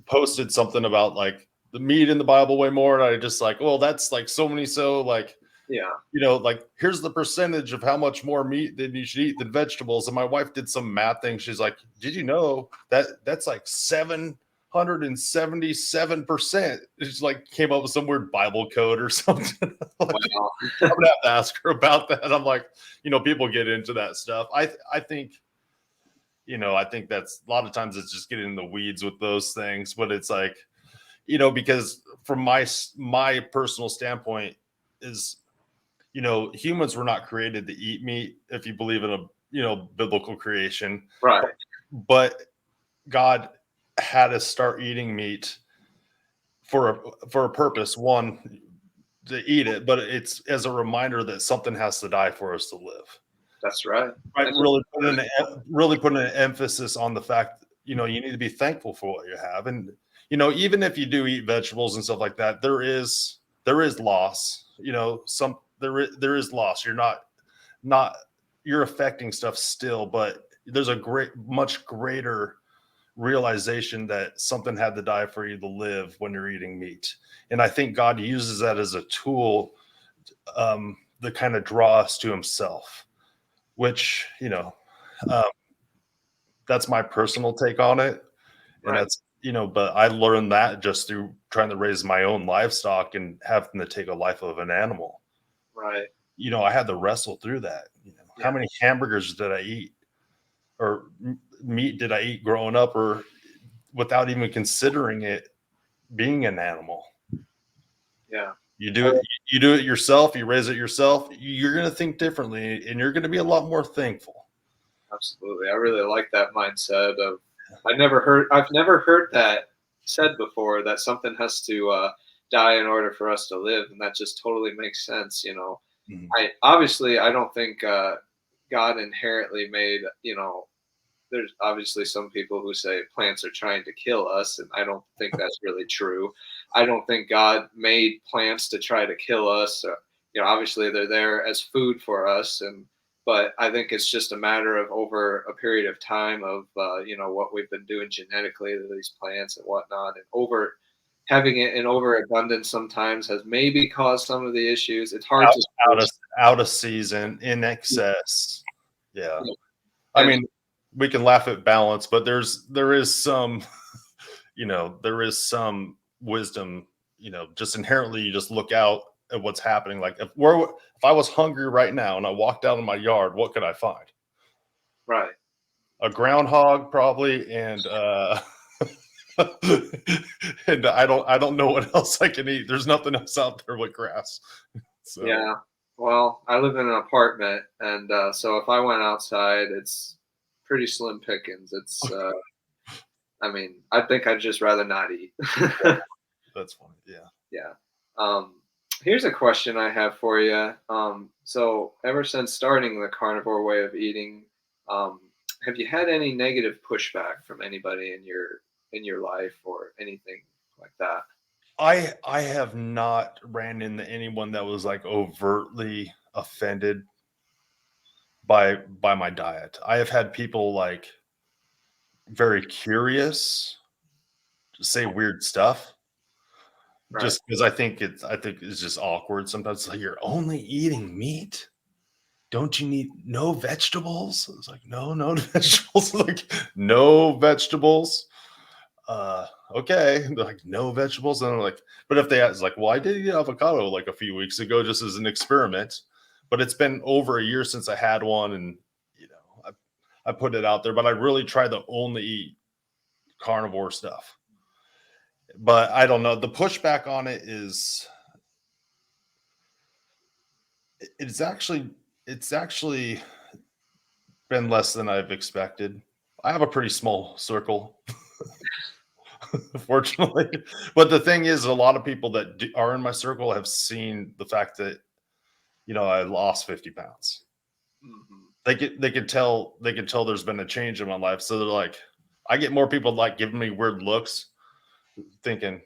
posted something about like the meat in the Bible way more, and I just like, well, that's like like. Yeah. Like here's the percentage of how much more meat than you should eat than vegetables. And my wife did some math thing. She's like, did you know that's like 777%? She's like came up with some weird Bible code or something. Like, Wow. I'm gonna have to ask her about that. I'm like, people get into that stuff. I think I think that's a lot of times it's just getting in the weeds with those things, but it's like, because from my personal standpoint is, humans were not created to eat meat if you believe in a, biblical creation. Right. But God had us start eating meat for a purpose. One, to eat it, but it's as a reminder that something has to die for us to live. That's right. Right. Really putting an emphasis on the fact, you need to be thankful for what you have. And, even if you do eat vegetables and stuff like that, there is loss, there is loss. You're affecting stuff still, but there's a much greater realization that something had to die for you to live when you're eating meat. And I think God uses that as a tool to kind of draw us to himself, which, that's my personal take on it. And that's, but I learned that just through trying to raise my own livestock and having to take a life of an animal. Right. I had to wrestle through that. How many hamburgers did I eat or meat did I eat growing up, or without even considering it being an animal? Yeah. You do it yourself. You raise it yourself. You're going to think differently, and you're going to be a lot more thankful. Absolutely. I really like that mindset of I've never heard that said before, that something has to die in order for us to live. And that just totally makes sense. Mm-hmm. I don't think God inherently made, there's obviously some people who say plants are trying to kill us. And I don't think that's really true. I don't think God made plants to try to kill us. Obviously they're there as food for us. but I think it's just a matter of over a period of time of what we've been doing genetically to these plants and whatnot, and over having it in overabundance sometimes has maybe caused some of the issues. It's hard out, to out of out of season, in excess. Yeah, I and mean, we can laugh at balance, but there is some, there is some wisdom. Just inherently, you just look out at what's happening. Like if I was hungry right now and I walked out in my yard, what could I find? right. A groundhog, probably, and and I don't know what else I can eat. There's nothing else out there with grass. So Yeah. Well, I live in an apartment, and so if I went outside, it's pretty slim pickings. I mean, I think I'd just rather not eat. that's funny. Yeah. Yeah. Um, Here's a question I have for you. So, ever since starting the carnivore way of eating, um, have you had any negative pushback from anybody in your life or anything like that? I have not ran into anyone that was like overtly offended by my diet. I have had people like very curious, say weird stuff, Right. just because I think it's just awkward sometimes. It's like, you're only eating meat. Don't you need no vegetables? It's like, no vegetables. Like, no vegetables. uh okay. They're like, no vegetables. And I'm like, but if they ask, like, well, I did eat avocado like a few weeks ago just as an experiment, but it's been over a year since I had one, and I put it out there, but I really try to only eat carnivore stuff. But I don't know, the pushback on it is, it's actually been less than I've expected. I have a pretty small circle, fortunately. But the thing is, a lot of people that are in my circle have seen the fact that I lost 50 pounds. Hmm. They could tell there's been a change in my life. So they're like, I get more people like giving me weird looks, thinking,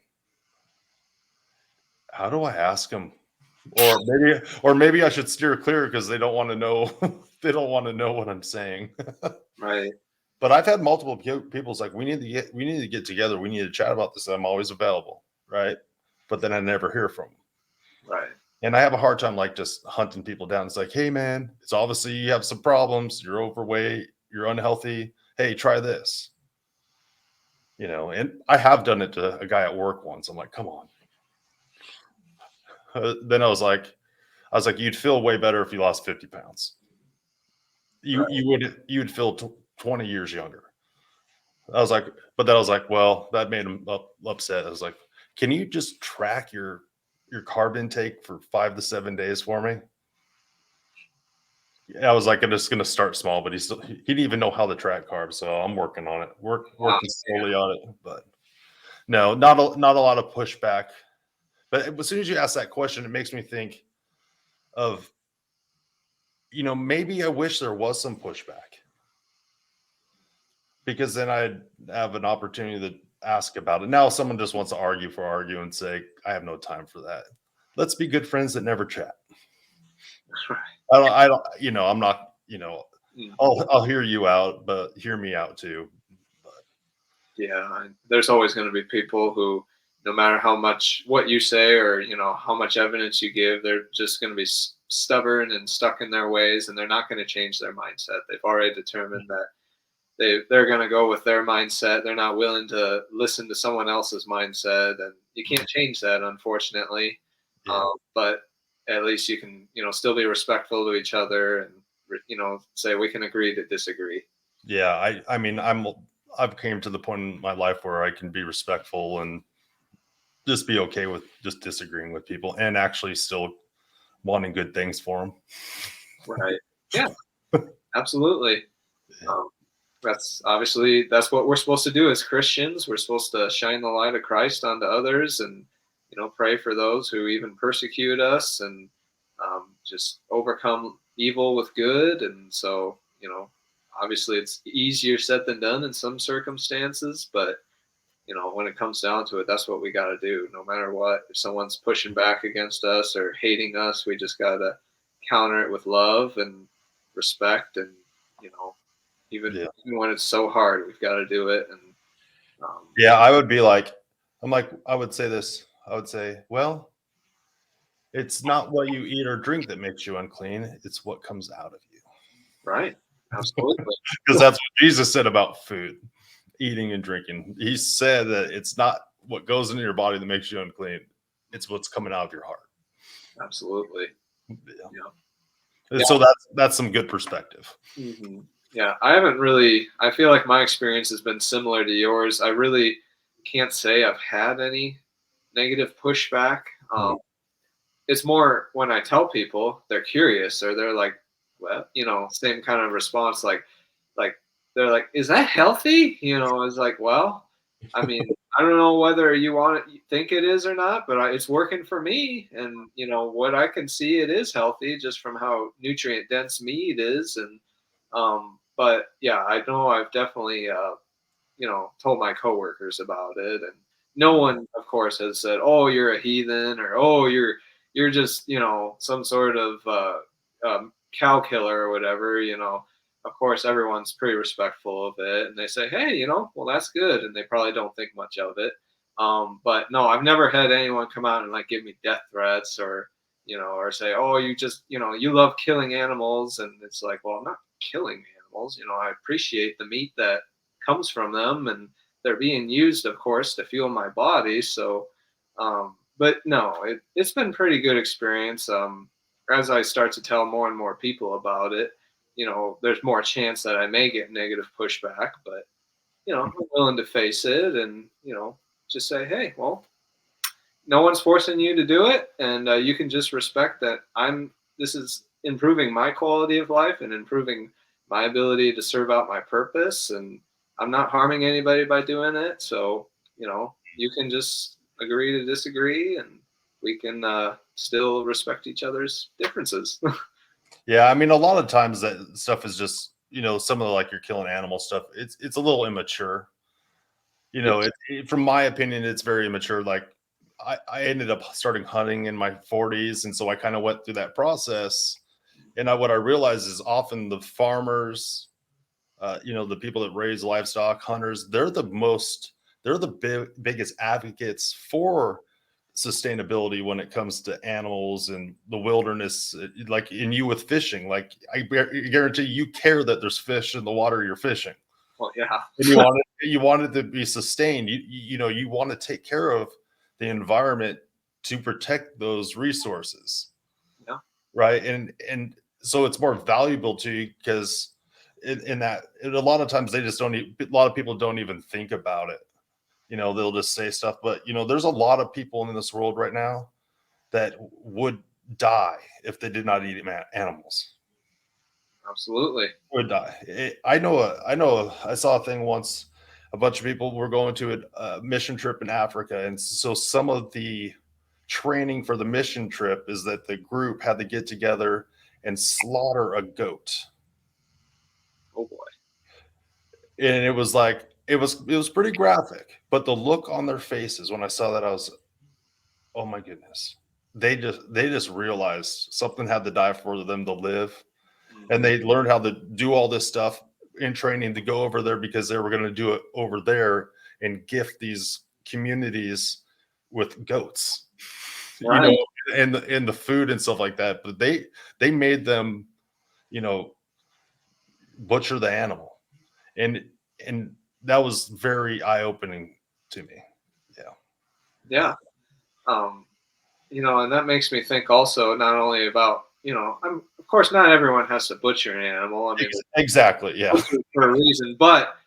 how do I ask them? Or maybe I should steer clear because they don't want to know. They don't want to know what I'm saying. Right. But I've had multiple people's like, we need to get together. We need to chat about this. I'm always available, right? But then I never hear from them. Right. And I have a hard time like just hunting people down. It's like, hey man, it's obviously you have some problems. You're overweight. You're unhealthy. Hey, try this. And I have done it to a guy at work once. I'm like, come on. Then I was like, you'd feel way better if you lost 50 pounds. You Right. you would feel 20 years younger. I was like, but then I was like, well, that made him upset. I was like, can you just track your carb intake for 5 to 7 days for me? I was like, I'm just gonna start small, but he didn't even know how to track carbs, so I'm working on it. Wow. Working slowly on it, but no, not a lot of pushback. But as soon as you ask that question, it makes me think of, maybe I wish there was some pushback, because then I'd have an opportunity to ask about it. Now, if someone just wants to argue for arguing's sake, I have no time for that. Let's be good friends that never chat. Right. I'm not, Mhm. I'll hear you out, but hear me out too. But Yeah, and there's always going to be people who, no matter how much what you say or how much evidence you give, they're just going to be stubborn and stuck in their ways, and they're not going to change their mindset. They've already determined that they're going to go with their mindset. They're not willing to listen to someone else's mindset, and you can't change that, unfortunately. yeah, But at least you can, still be respectful to each other, and say we can agree to disagree. yeah. I mean, I've came to the point in my life where I can be respectful and just be okay with just disagreeing with people and actually still wanting good things for them. Right. Yeah. Absolutely. Um, that's what we're supposed to do as Christians. We're supposed to shine the light of Christ onto others, and pray for those who even persecute us, and just overcome evil with good. And so, obviously, it's easier said than done in some circumstances, but when it comes down to it, that's what we got to do. No matter what, if someone's pushing back against us or hating us, we just got to counter it with love, and respect, and you know, even, Yeah. even when it's so hard, we've got to do it. And Yeah, I would be like, I would say this. I would say, well, it's not what you eat or drink that makes you unclean. It's what comes out of you. right, absolutely, Because that's what Jesus said about food, eating and drinking. He said that it's not what goes into your body that makes you unclean. It's what's coming out of your heart. absolutely, Yeah. yeah. And so that's some good perspective. Hmm. Yeah, I haven't really. I feel like my experience has been similar to yours. I really can't say I've had any negative pushback. Mhm. It's more when I tell people, they're curious, or they're like, well, same kind of response, like they're like, "Is that healthy?" It's like, well, I mean, I don't know whether you think it is or not, but it's working for me, and what I can see, it is healthy just from how nutrient dense meat is, and but yeah, I know I've definitely told my coworkers about it, and no one, of course, has said, "Oh, you're a heathen," or "Oh, you're just some sort of cow killer or whatever." Of course, everyone's pretty respectful of it, and they say, "Hey, well, that's good," and they probably don't think much of it. But no, I've never had anyone come out and like give me death threats, or or say, "Oh, you just you love killing animals," and it's like, well, I'm not killing animals. I appreciate the meat that comes from them, and they're being used, of course, to fuel my body. So but no, it's been pretty good experience. As I start to tell more and more people about it, there's more chance that I may get negative pushback, but I'm willing to face it, and just say, hey, well, no one's forcing you to do it, and you can just respect that this is improving my quality of life and improving my ability to serve out my purpose, and I'm not harming anybody by doing it. So you can just agree to disagree, and we can still respect each other's differences. Yeah, I mean, a lot of times that stuff is just, some of the like you're killing animal stuff. It's a little immature. Yes. From my opinion, it's very immature. Like I ended up starting hunting in my 40s, and so I kind of went through that process. And what I realized is often the farmers, the people that raise livestock, hunters, they're the biggest advocates for sustainability when it comes to animals and the wilderness, like in you with fishing. Like guarantee you care that there's fish in the water you're fishing, Well, yeah. and you want it to be sustained. You want to take care of the environment to protect those resources, Yeah. right? And so it's more valuable to you because in that a lot of times they just don't a lot of people don't even think about it. They'll just say stuff, but there's a lot of people in this world right now that would die if they did not eat animals. Absolutely. Would die. I saw a thing once. A bunch of people were going to a mission trip in Africa, and so some of the training for the mission trip is that the group had to get together and slaughter a goat. Oh boy. And it was like it was pretty graphic, but the look on their faces when I saw that, I was, oh my goodness. They just realized something had to die for them to live, and Mhm. they learned how to do all this stuff in training to go over there because they were going to do it over there and gift these communities with goats, you know, Right. and the food and stuff like that. But they made them, you know, butcher the animal, and and that was very eye opening to me. Yeah. Yeah. Um, and that makes me think also not only about, of course, not everyone has to butcher an animal. I mean, Exactly. Yeah. butcher for a reason, but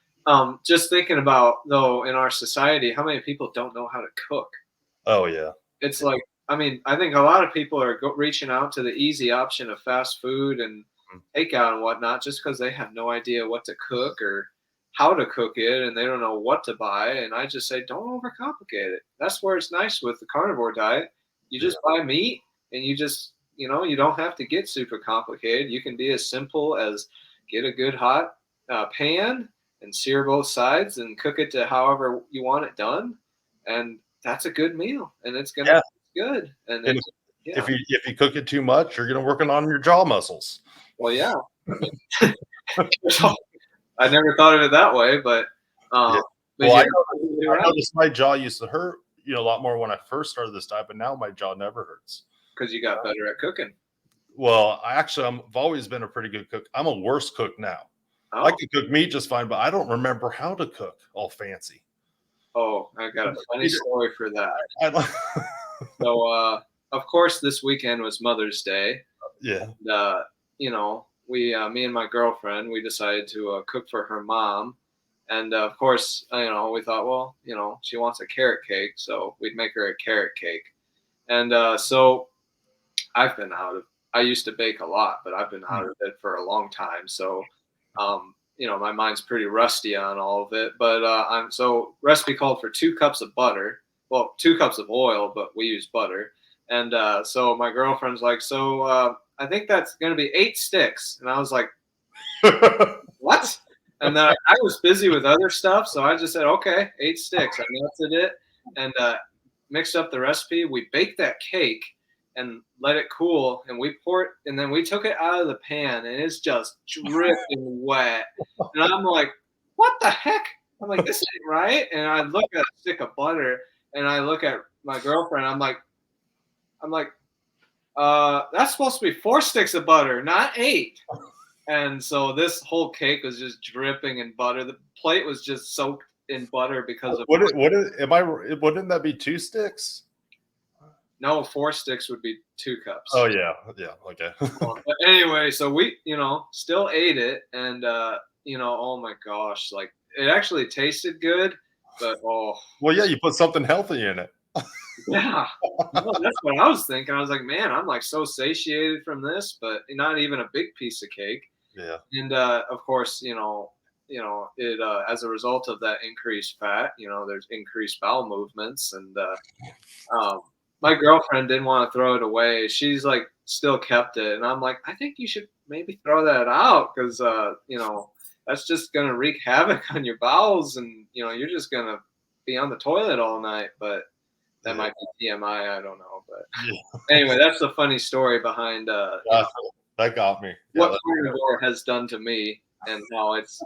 just thinking about though in our society, how many people don't know how to cook? Oh yeah. It's Yeah. like, I mean, I think a lot of people are reaching out to the easy option of fast food and Mhm. takeout and whatnot just because they have no idea what to cook or how to cook it, and they don't know what to buy. And I just say, don't overcomplicate it. That's where it's nice with the carnivore diet. You Yeah. just buy meat, and you just, you don't have to get super complicated. You can be as simple as get a good hot pan and sear both sides and cook it to however you want it done. And that's a good meal, and it's gonna Yeah. taste good. And And it's, yeah, if you cook it too much, you're gonna working on your jaw muscles. well, yeah, I never thought of it that way, but Yeah. but Well, yeah, I noticed my jaw used to hurt, a lot more when I first started this diet, but now my jaw never hurts. because you got better at cooking. Well, I've always been a pretty good cook. I'm a worse cook now. I Oh, can cook meat just fine, but I don't remember how to cook all fancy. oh, I got a funny story for that. I don't So, of course, this weekend was Mother's Day. Yeah. And, me and my girlfriend, we decided to cook for her mom. And of course, we thought, well, she wants a carrot cake, so we'd make her a carrot cake. And so I've been out of. I used to bake a lot, but I've been out of it for a long time. So, my mind's pretty rusty on all of it. But recipe called for 2 cups of butter. Well, 2 cups of oil, but we use butter. And so my girlfriend's like, so I think that's going to be 8 sticks. And I was like, what? And then I was busy with other stuff, so I just said, okay, 8 sticks. I melted it and mixed up the recipe. We baked that cake and let it cool, and we poured, and then we took it out of the pan, and it's just dripping wet. And I'm like, what the heck? I'm like, this ain't right. And I look at a stick of butter, and I look at my girlfriend. I'm like, that's supposed to be 4 sticks of butter, not 8. And so this whole cake was just dripping in butter. The plate was just soaked in butter because of Wouldn't that be 2 sticks? no 4 sticks would be 2 cups. Oh yeah, okay. But anyway, so we still ate it, and oh my gosh, like it actually tasted good, but oh Well, yeah, you put something healthy in it. yeah, no, that's what I was thinking. I was like, man, I'm like so satiated from this, but not even a big piece of cake. Yeah. And of course, it as a result of that increased fat, there's increased bowel movements, and my girlfriend didn't want to throw it away. She's like still kept it, and I'm like, I think you should maybe throw that out because that's just gonna wreak havoc on your bowels, and you're just gonna be on the toilet all night. But that might be TMI. I don't know, but anyway, that's the funny story behind that got me. what Carnivore has done to me and how it's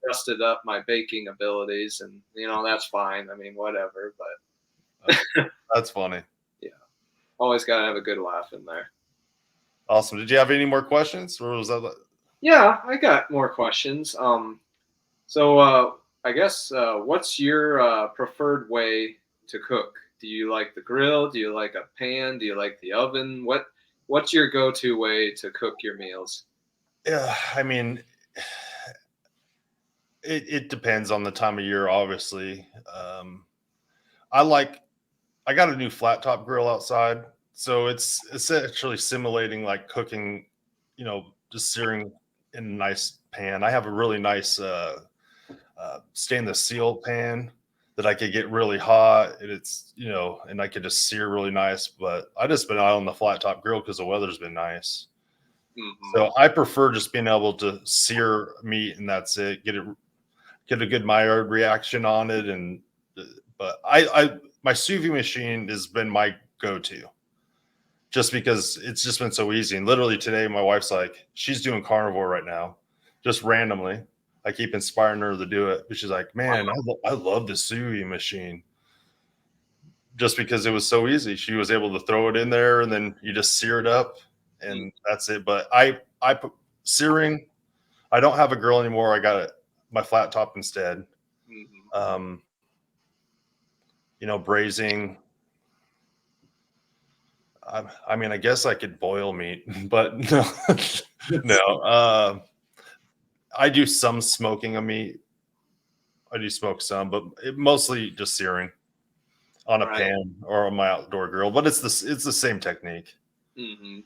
dusted up my baking abilities, and that's fine. I mean, whatever. But that's funny. Yeah, always gotta have a good laugh in there. Awesome. Did you have any more questions, or was that? Yeah, I got more questions. So I guess what's your preferred way to cook? Do you like the grill? Do you like a pan? Do you like the oven? What's your go-to way to cook your meals? Yeah, I mean, it depends on the time of year, obviously. I got a new flat top grill outside, so it's essentially simulating like cooking, just searing in a nice pan. I have a really nice stainless steel pan that I could get really hot, and it's and I could just sear really nice. But I just been out on the flat top grill because the weather's been nice. Mm-hmm. So I prefer just being able to sear meat and that's it. Get a good Maillard reaction on it, but my sous vide machine has been my go-to, just because it's just been so easy. And literally today, my wife's like, she's doing carnivore right now, just randomly. I keep inspiring her to do it, but she's like, man, I love the sous vide machine, just because it was so easy. She was able to throw it in there, and then you just sear it up, and that's it. But I put searing. I don't have a grill anymore. I got my flat top instead. Mm-hmm. Braising. I mean, I guess I could boil meat, but no, no. I do some smoking of meat. I do smoke some, but mostly just searing on a pan or on my outdoor grill. But it's the same technique. Mm-hmm.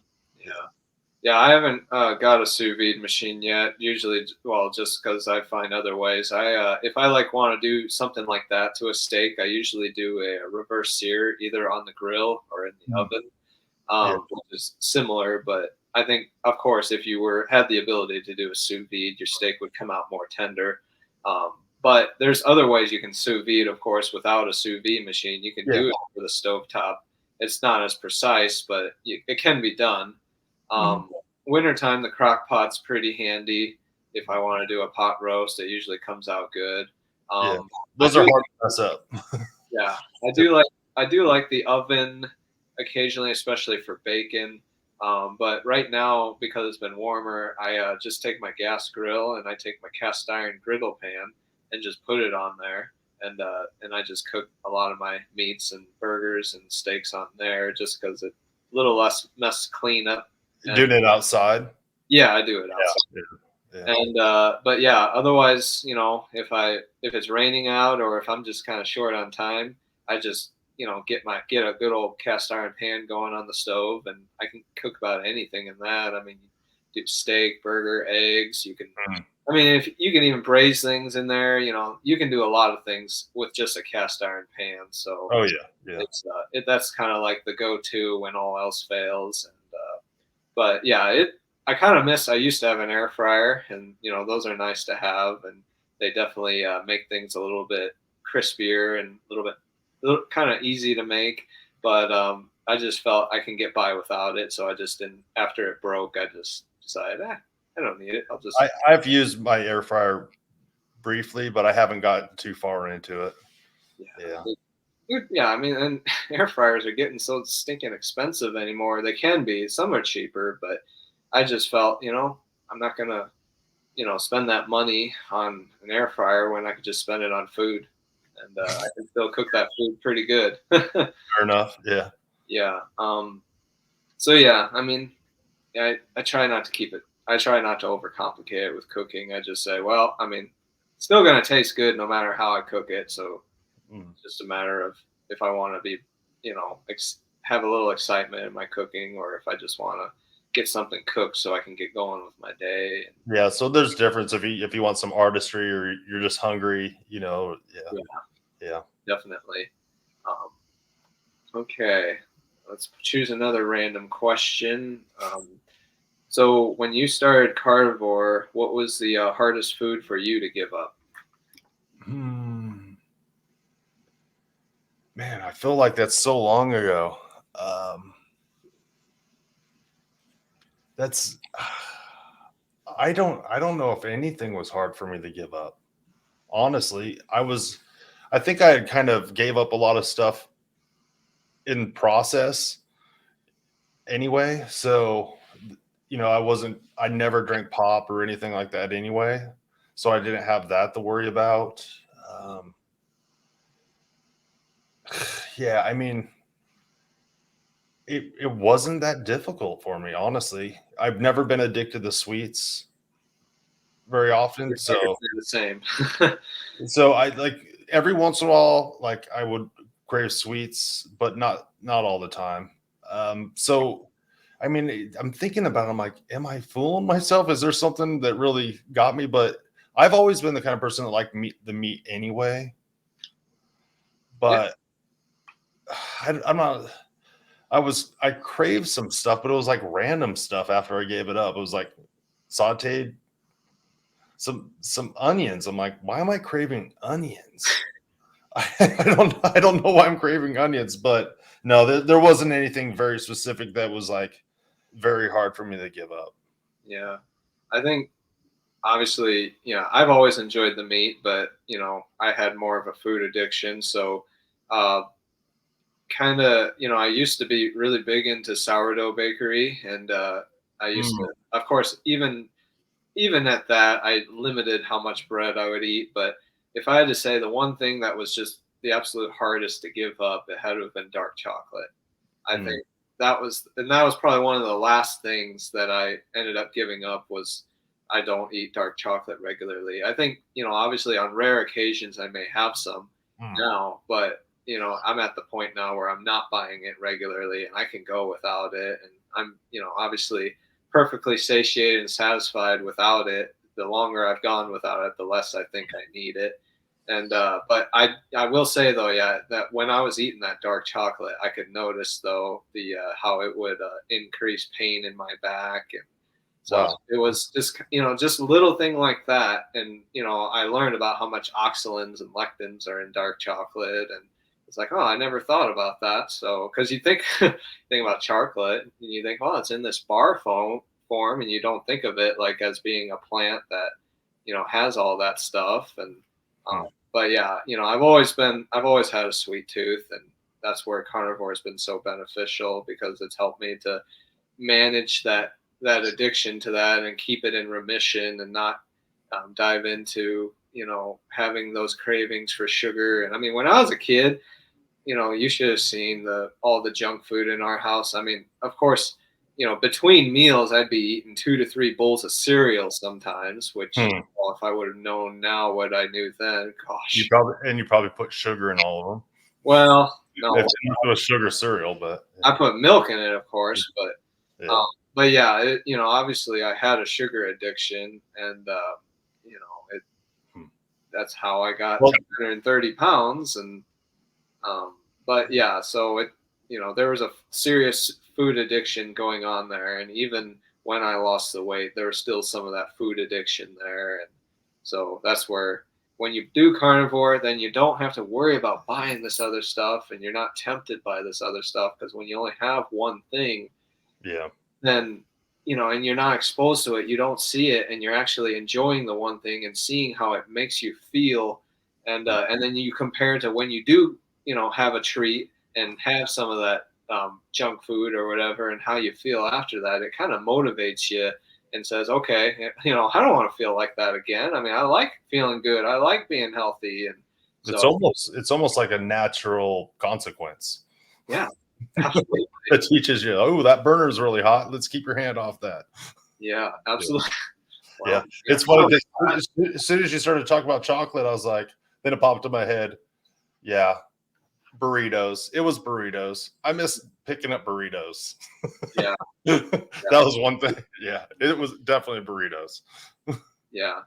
Yeah, I haven't got a sous vide machine yet. Usually, well, just because I find other ways. If I want to do something like that to a steak, I usually do a reverse sear either on the grill or in the oven, which is similar. But I think, of course, if you had the ability to do a sous vide, your steak would come out more tender. But there's other ways you can sous vide, of course, without a sous vide machine. You can do it with a stovetop. It's not as precise, but it can be done. wintertime, the crock pot's pretty handy. If I want to do a pot roast, it usually comes out good. Yeah, I those are do, hard to mess up. yeah, I do like the oven occasionally, especially for bacon. But right now, because it's been warmer, I just take my gas grill and I take my cast iron griddle pan and just put it on there, and I just cook a lot of my meats and burgers and steaks on there, just because it's a little less mess cleanup. And Doing it outside. yeah, I do it outside. Yeah, yeah, And but yeah, otherwise, if it's raining out or if I'm just kind of short on time, I just get a good old cast iron pan going on the stove, and I can cook about anything in that. I mean, do steak, burger, eggs. You can, Mhm. I mean, if you can even braise things in there, you can do a lot of things with just a cast iron pan. So Oh yeah, yeah. that's kind of like the go-to when all else fails. And but yeah, I kind of miss. I used to have an air fryer, and those are nice to have, and they definitely make things a little bit crispier and a little kind of easy to make. But I just felt I can get by without it, so I just didn't. After it broke, I just decided, I don't need it. I'll just I've used my air fryer briefly, but I haven't gotten too far into it. yeah. Yeah. Yeah, I mean, and air fryers are getting so stinking expensive anymore. They can be. Some are cheaper, but I just felt, I'm not gonna spend that money on an air fryer when I could just spend it on food, and I can still cook that food pretty good. Fair enough. Yeah. Yeah. So yeah, I mean, I try not to keep it. I try not to overcomplicate it with cooking. I just say, well, I mean, it's still gonna taste good no matter how I cook it. So Mm. it's just a matter of if I want to be, have a little excitement in my cooking, or if I just want to get something cooked so I can get going with my day. Yeah. So there's difference if you want some artistry or you're just hungry. Yeah. Yeah, Yeah. definitely. Um, okay, let's choose another random question. So, when you started Carnivore, what was the hardest food for you to give up? Hmm. Man, I feel like that's so long ago. Um, that's I don't know if anything was hard for me to give up. Honestly, I think I had kind of gave up a lot of stuff in process anyway. So, I never drank pop or anything like that anyway. So I didn't have that to worry about. Um, yeah, I mean, it wasn't that difficult for me, honestly. I've never been addicted to sweets very often. I could say the same. So I like every once in a while, like I would crave sweets, but not all the time. So I mean, I'm thinking about it, I'm like, am I fooling myself? Is there something that really got me? But I've always been the kind of person that liked the meat anyway. Yeah, But I'm not. I craved some stuff, but it was like random stuff after I gave it up. It was like sauteed some onions. I'm like, why am I craving onions? I don't know why I'm craving onions, but no, there wasn't anything very specific that was like very hard for me to give up. yeah. I think obviously, I've always enjoyed the meat, but I had more of a food addiction, so uh, kind of, I used to be really big into sourdough bakery, and I used Mm, to, of course, even at that, I limited how much bread I would eat. But if I had to say the one thing that was just the absolute hardest to give up, it had to have been dark chocolate. I mm, think that was probably one of the last things that I ended up giving up was I don't eat dark chocolate regularly. I think, obviously on rare occasions I may have some mm. now, but I'm at the point now where I'm not buying it regularly and I can go without it. And I'm, obviously perfectly satiated and satisfied without it. The longer I've gone without it, the less I think I need it. And but I will say though, yeah, that when I was eating that dark chocolate, I could notice though the how it would increase pain in my back, and so Wow. it was just a little thing like that. And I learned about how much oxalins and lectins are in dark chocolate, and it's like, oh, I never thought about that. So because you think think about chocolate, and you think, oh, it's in this bar form, and you don't think of it like as being a plant that, has all that stuff. And Hmm. but yeah, I've always had a sweet tooth, and that's where carnivore has been so beneficial because it's helped me to manage that addiction to that and keep it in remission and not dive into having those cravings for sugar. And I mean, when I was a kid, you should have seen all the junk food in our house. I mean, of course, between meals, I'd be eating 2 to 3 bowls of cereal sometimes. Which, Hmm. well, if I would have known now what I knew then, You gosh. probably put sugar in all of them. Well, no, If it was sugar cereal, but I put milk in it, of course, yeah. but yeah, obviously I had a sugar addiction, and it Hmm. that's how I got Well, 230 pounds. And but yeah, so there was a serious food addiction going on there, and even when I lost the weight, there was still some of that food addiction there. And so that's where, when you do carnivore, then you don't have to worry about buying this other stuff, and you're not tempted by this other stuff, because when you only have one thing, yeah. then and you're not exposed to it, you don't see it, and you're actually enjoying the one thing and seeing how it makes you feel. And then you compare it to when you do have a treat and have some of that junk food or whatever, and how you feel after that. It kind of motivates you and says, okay, I don't want to feel like that again. I mean, I like feeling good, I like being healthy. And so It's almost like a natural consequence yeah, absolutely. that teaches you, oh, that burner is really hot. Let's keep your hand off that. Yeah, Yeah. absolutely. Yeah. Well, yeah. It's funny. As soon as you started talking about chocolate, I was like, then it popped in my head. Yeah. Burritos. It was burritos. I miss picking up burritos. Yeah, That yeah, was one thing. Yeah. It was definitely burritos. yeah.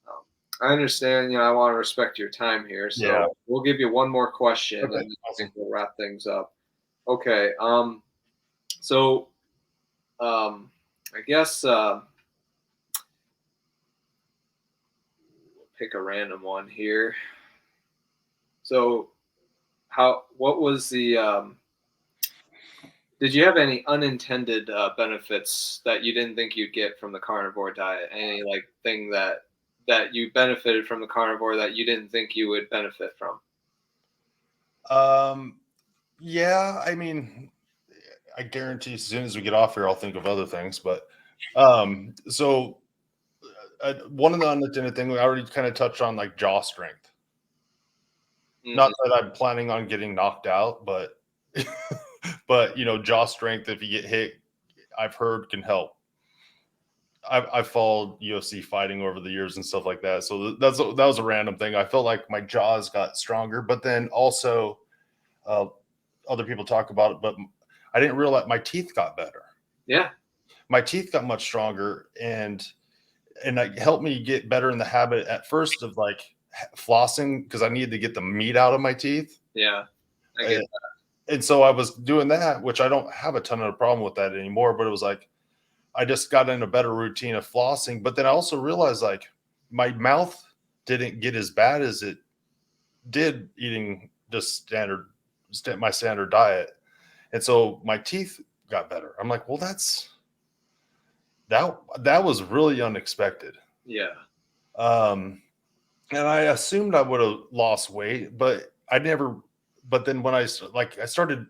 Um, I understand. I want to respect your time here, Yeah. so we'll give you one more question, and Okay. then I think Awesome. we'll wrap things up. Okay. So, I guess pick a random one here. So, what was the? Did you have any unintended benefits that you didn't think you'd get from the carnivore diet? Any like thing that you benefited from the carnivore that you didn't think you would benefit from? Um, yeah, I mean, I guarantee as soon as we get off here, I'll think of other things. But so one of the unintended things I already kind of touched on, like jaw strength. Not Hmm. that I'm planning on getting knocked out, but but jaw strength if you get hit, I've heard can help. I've followed UFC fighting over the years and stuff like that, so that was a random thing. I felt like my jaws got stronger, but then also uh, other people talk about it, but I didn't realize my teeth got better. Yeah. My teeth got much stronger, and it helped me get better in the habit at first of like flossing because I needed to get the meat out of my teeth. Yeah. I get And, and so I was doing that, which I don't have a ton of problem with that anymore. But it was like I just got in a better routine of flossing. But then I also realized like my mouth didn't get as bad as it did eating just my standard diet, and so my teeth got better. I'm like, well, that was really unexpected. Yeah. Um, and I assumed I would have lost weight, but I never. But then when I started,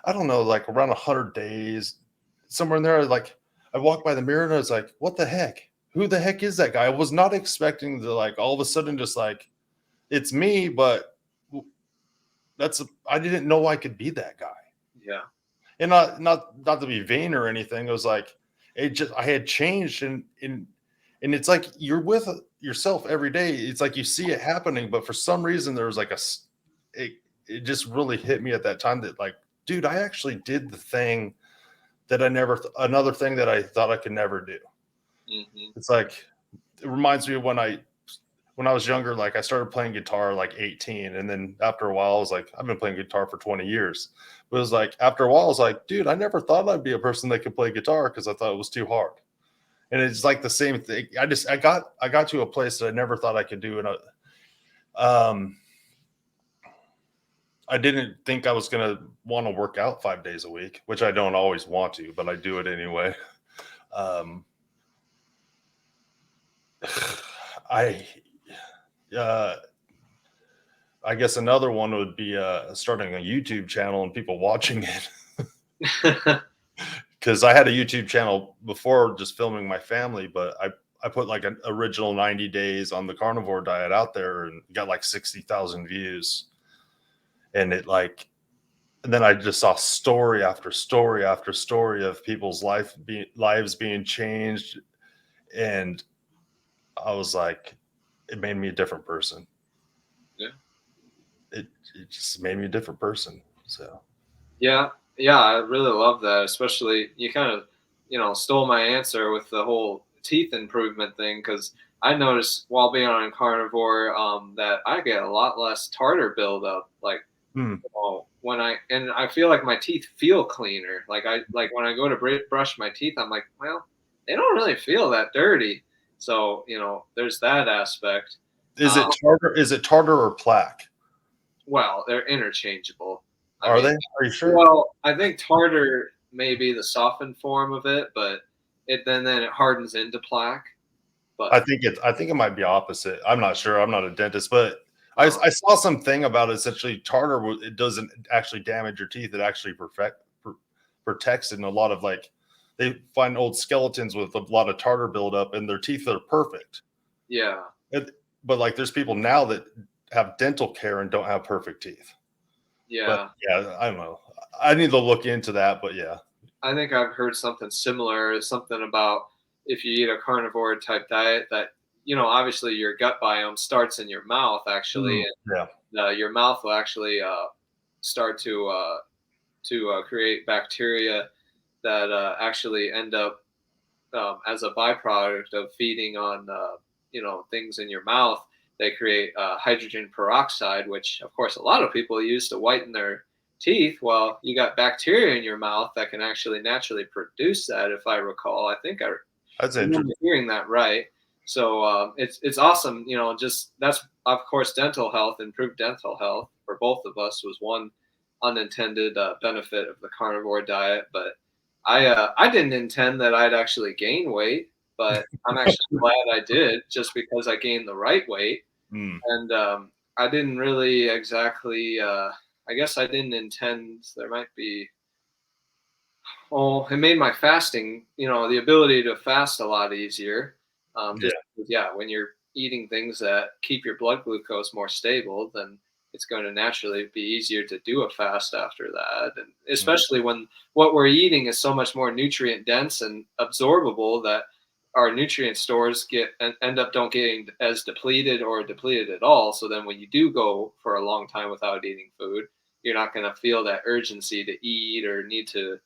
I don't know, like around 100 days, somewhere in there, like I walked by the mirror and I was like, "What the heck? Who the heck is that guy?" I was not expecting to like all of a sudden just like it's me, but I didn't know I could be that guy, Yeah. and not to be vain or anything. It was like it just I had changed, and it's like you're with yourself every day. It's like you see it happening, but for some reason there was like it, it just really hit me at that time that like, dude, I actually did the thing that another thing that I thought I could never do. Hmm. It's like it reminds me of when I was younger, like I started playing guitar like 18, and then after a while, I was like, I've been playing guitar for 20 years. But it was like after a while, I was like, dude, I never thought I'd be a person that could play guitar because I thought it was too hard. And it's like the same thing. I got to a place that I never thought I could do, and um, I didn't think I was gonna want to work out 5 days a week, which I don't always want to, but I do it anyway. Um, I uh, I guess another one would be starting a YouTube channel and people watching it. Because I had a YouTube channel before just filming my family, but I put like an original 90 days on the carnivore diet out there and got like 60,000 views. And it like, and then I just saw story after story after story of people's lives being changed. And I was like, it made me a different person. Yeah. It just made me a different person. So Yeah, yeah, I really love that. Especially you kind of, stole my answer with the whole teeth improvement thing because I noticed while being on carnivore that I get a lot less tartar buildup. Like, hmm. when I feel like my teeth feel cleaner. Like when I go to brush my teeth, I'm like, well, they don't really feel that dirty. So there's that aspect. Is Uh, it tartar? Is it tartar or plaque? well, they're interchangeable. I Are mean, they? Are you sure? well, I think tartar may be the softened form of it, but then it hardens into plaque. But I think it might be opposite. I'm not sure. I'm not a dentist, but uh, I saw something about it. Essentially, tartar it doesn't actually damage your teeth. It actually protects it. And a lot of like they find old skeletons with a lot of tartar buildup, and their teeth are perfect. yeah, It, but like there's people now that have dental care and don't have perfect teeth. But yeah. yeah, I don't know. I need to look into that. But yeah, I think I've heard something similar. Something about if you eat a carnivore type diet, that obviously your gut biome starts in your mouth actually, mm, yeah, and your mouth will actually start to create bacteria that actually end up as a byproduct of feeding on things in your mouth. They create hydrogen peroxide, which of course a lot of people use to whiten their teeth. Well, you got bacteria in your mouth that can actually naturally produce that. If I recall, I think I that's remember interesting. hearing that right. So it's awesome. Just that's of course dental health, improved dental health for both of us was one unintended benefit of the carnivore diet. But I didn't intend that I'd actually gain weight, but I'm actually glad I did, just because I gained the right weight. Mm, And I didn't really exactly. I guess I didn't intend. There might be. Oh, it made my fasting, the ability to fast a lot easier. yeah, Just yeah, when you're eating things that keep your blood glucose more stable, then it's going to naturally be easier to do a fast after that. And mm, especially when what we're eating is so much more nutrient dense and absorbable that our nutrient stores end up don't getting as depleted or depleted at all. So then when you do go for a long time without eating food, you're not going to feel that urgency to eat or need to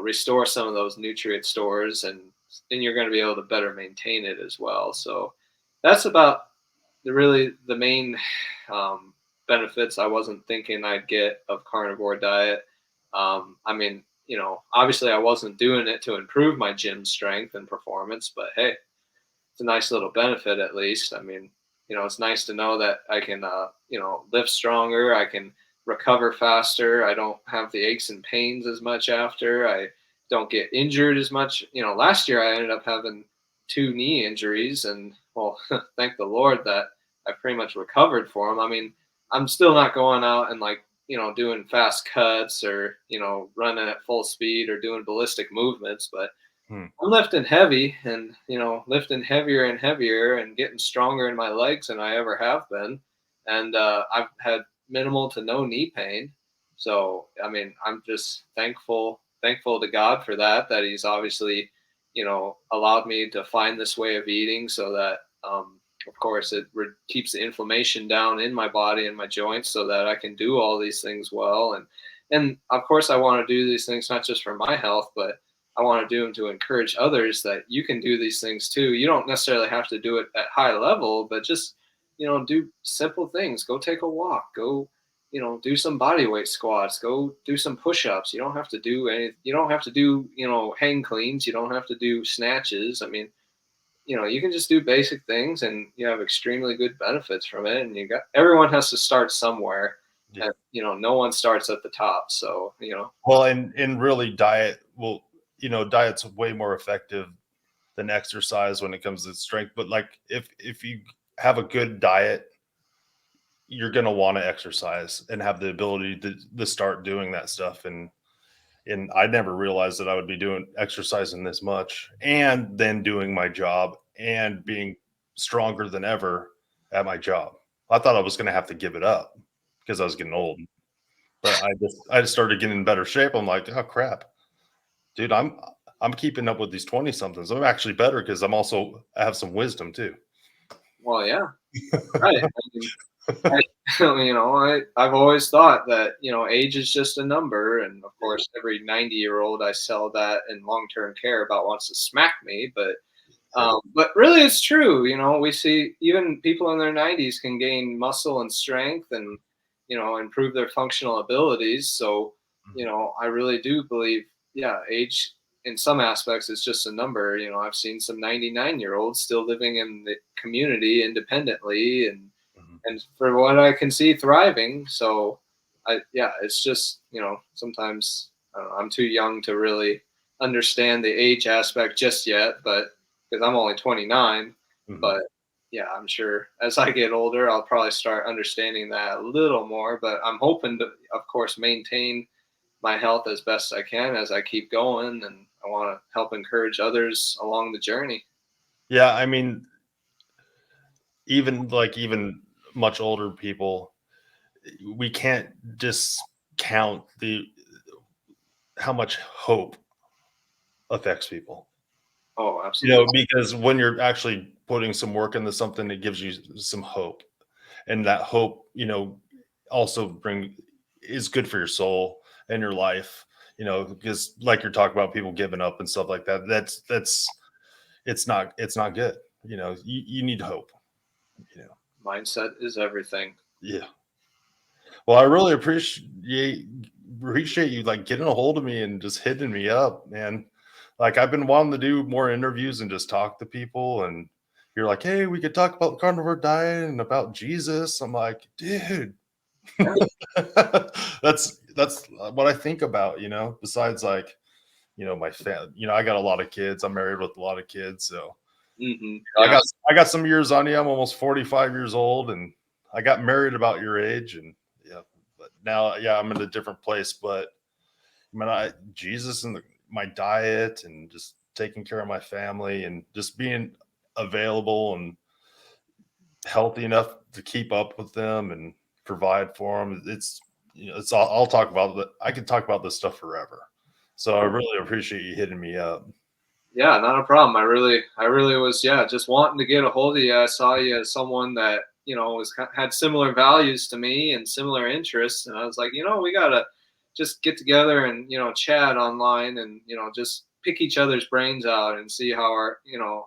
restore some of those nutrient stores, and you're going to be able to better maintain it as well. So that's about the main um, benefits I wasn't thinking I'd get of carnivore diet. I mean, obviously I wasn't doing it to improve my gym strength and performance, but hey, it's a nice little benefit at least. I mean, it's nice to know that I can, lift stronger. I can recover faster. I don't have the aches and pains as much after. I don't get injured as much. Last year I ended up having 2 knee injuries, and well, thank the Lord that I pretty much recovered for them. I mean, I'm still not going out and like, doing fast cuts or, running at full speed or doing ballistic movements, but mm. I'm lifting heavy and, lifting heavier and heavier and getting stronger in my legs than I ever have been. And I've had minimal to no knee pain. So, I mean, I'm just thankful to God for that He's obviously, allowed me to find this way of eating so that, of course, it keeps the inflammation down in my body and my joints so that I can do all these things well. And of course, I want to do these things not just for my health, but I want to do them to encourage others that you can do these things too. You don't necessarily have to do it at high level, but just, do simple things. Go take a walk. Go, do some body weight squats. Go do some push-ups. You don't have to do any, you don't have to do, hang cleans. You don't have to do snatches. I mean, you can just do basic things and you have extremely good benefits from it. And everyone has to start somewhere, Yeah. and, no one starts at the top. So, Well, and really diet will diet's way more effective than exercise when it comes to strength. But like if you have a good diet, you're gonna want to exercise and have the ability to start doing that stuff. And I never realized that I would be doing exercising this much and then doing my job and being stronger than ever at my job. I thought I was gonna have to give it up because I was getting old. But I just started getting in better shape. I'm like, oh crap, dude, I'm keeping up with these 20 somethings. I'm actually better because I have some wisdom too. Well, yeah, right. I mean, I, I've always thought that, age is just a number. And of course, every 90-year-old I sell that in long-term care about wants to smack me. But really, it's true. We see even people in their 90s can gain muscle and strength and, improve their functional abilities. So, I really do believe, yeah, age in some aspects is just a number. I've seen some 99-year-olds still living in the community independently Mhm. and for what I can see, thriving. So, yeah, it's just, sometimes I don't know, I'm too young to really understand the age aspect just yet, but because I'm only 29. Mhm. But yeah, I'm sure as I get older, I'll probably start understanding that a little more. But I'm hoping to, of course, maintain my health as best I can as I keep going, and I want to help encourage others along the journey. Yeah, I mean, even much older people, we can't discount the how much hope affects people. Oh, absolutely. Because when you're actually putting some work into something, it gives you some hope. And that hope, also bring is good for your soul and your life, because like you're talking about people giving up and stuff like that. That's it's not good. You need hope, you know. Mindset is everything. Yeah. Well, I really appreciate you like getting a hold of me and just hitting me up, man. Like I've been wanting to do more interviews and just talk to people, and you're like, "Hey, we could talk about carnivore diet and about Jesus." I'm like, "Dude, Yeah. that's what I think about, besides like, my family. I got a lot of kids. I'm married with a lot of kids, so I Yeah. got I got some years on you. I'm almost 45 years old, and I got married about your age, and yeah, but now, yeah, I'm in a different place. But I mean, Jesus and my diet, and just taking care of my family, and just being available and healthy enough to keep up with them and provide for them. It's all I'll talk about. I can talk about this stuff forever. So I really appreciate you hitting me up. Yeah, not a problem. I really was, yeah, just wanting to get a hold of you. I saw you as someone that, had similar values to me and similar interests. And I was like, we got to just get together and, chat online and, just pick each other's brains out and see how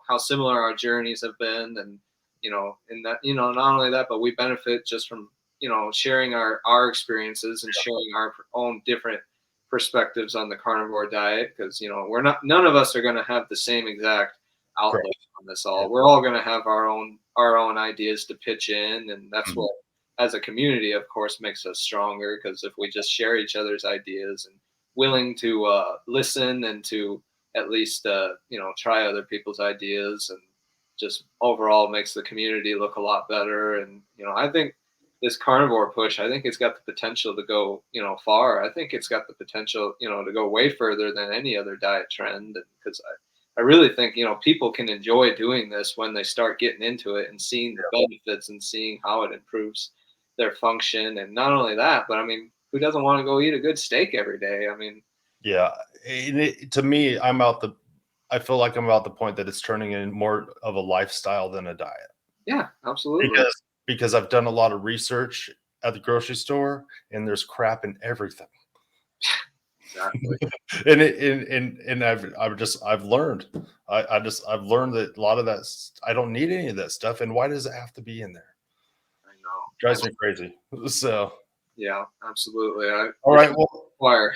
how similar our journeys have been. And that, not only that, but we benefit just from, sharing our experiences and sharing our own different perspectives on the carnivore diet because none of us are going to have the same exact outlook Correct. on this Yeah. all. We're all going to have our own ideas to pitch in, and that's Mhm. what as a community of course makes us stronger because if we just share each other's ideas and willing to listen and to at least try other people's ideas and just overall makes the community look a lot better. And I think this carnivore push, I think it's got the potential to go, far. I think it's got the potential, to go way further than any other diet trend. Because I really think, people can enjoy doing this when they start getting into it and seeing the benefits and seeing how it improves their function. And not only that, but I mean, who doesn't want to go eat a good steak every day? I mean, Yeah. And to me, I feel like I'm about the point that it's turning in more of a lifestyle than a diet. yeah, absolutely. Because I've done a lot of research at the grocery store, and there's crap in everything. Exactly. And I've learned. I've learned that a lot of that I don't need any of that stuff, and why does it have to be in there? I know. Drives me crazy. So, Yeah, absolutely. I all wish right, I well, could acquire.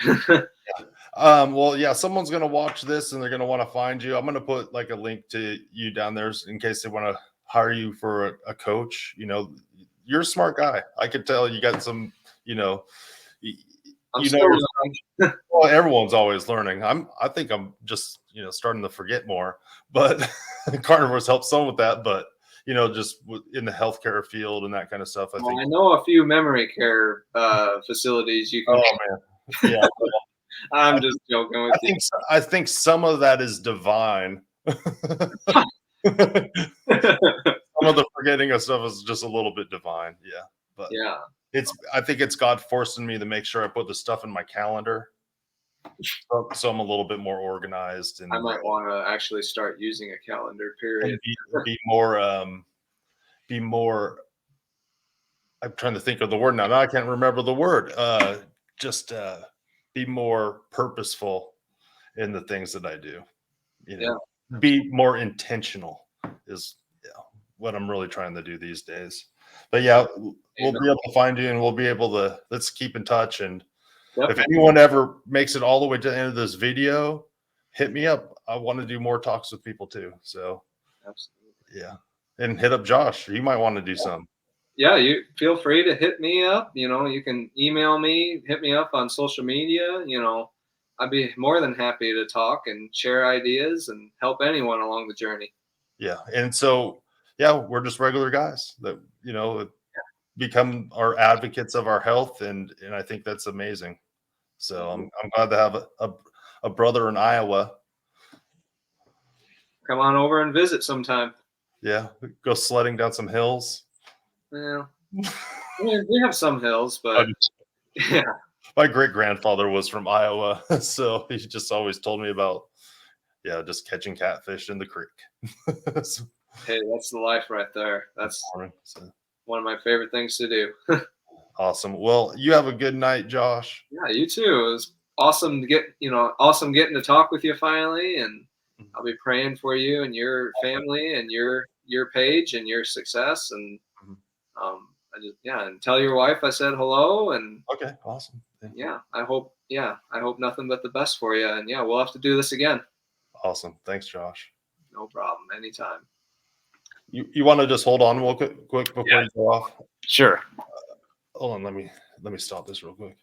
well, yeah, someone's gonna watch this and they're gonna want to find you. I'm gonna put like a link to you down there in case they want to hire you for a coach. You're a smart guy. I could tell you got some, you know, y- I'm you know, still learning. well, everyone's always learning. I think I'm just, starting to forget more, but carnivores help some with that. But just in the healthcare field and that kind of stuff, I Well, think. I know a few memory care facilities you can. Oh man, yeah. I'm just joking with you. I think some of that is divine. Some of the forgetting of stuff is just a little bit divine, yeah. But Yeah, I think it's God forcing me to make sure I put the stuff in my calendar, so I'm a little bit more organized I and might want to actually start using a calendar. and Period. be more. I'm trying to think of the word now. Now I can't remember the word. Just be more purposeful in the things that I do. You Yeah, know, be more intentional is what I'm really trying to do these days. But yeah, we'll amen. be able to find you, and we'll be able to let's keep in touch. And Yep, if anyone ever makes it all the way to the end of this video, hit me up. I want to do more talks with people too. So absolutely. yeah, and hit up Josh. He might want to do some. Yeah, you feel free to hit me up. You can email me, hit me up on social media. I'd be more than happy to talk and share ideas and help anyone along the journey. Yeah, and so yeah, we're just regular guys that become our advocates of our health, and I think that's amazing. So I'm glad to have a brother in Iowa. Come on over and visit sometime. Yeah, go sledding down some hills. Well, we have some hills, but yeah, My great grandfather was from Iowa, so he just always told me about just catching catfish in the creek. So, hey, that's the life right there. That's so, one of my favorite things to do. awesome. Well, you have a good night, Josh. Yeah, you too. It was awesome to awesome getting to talk with you finally, and I'll be praying for you and your family and your page and your success. And Mhm. and tell your wife I said hello. And Okay, awesome. I hope nothing but the best for you. And yeah, we'll have to do this again. Awesome. Thanks, Josh. No problem. Anytime. You want to just hold on real quick before Yeah, you go off? sure. Hold on, let me stop this real quick.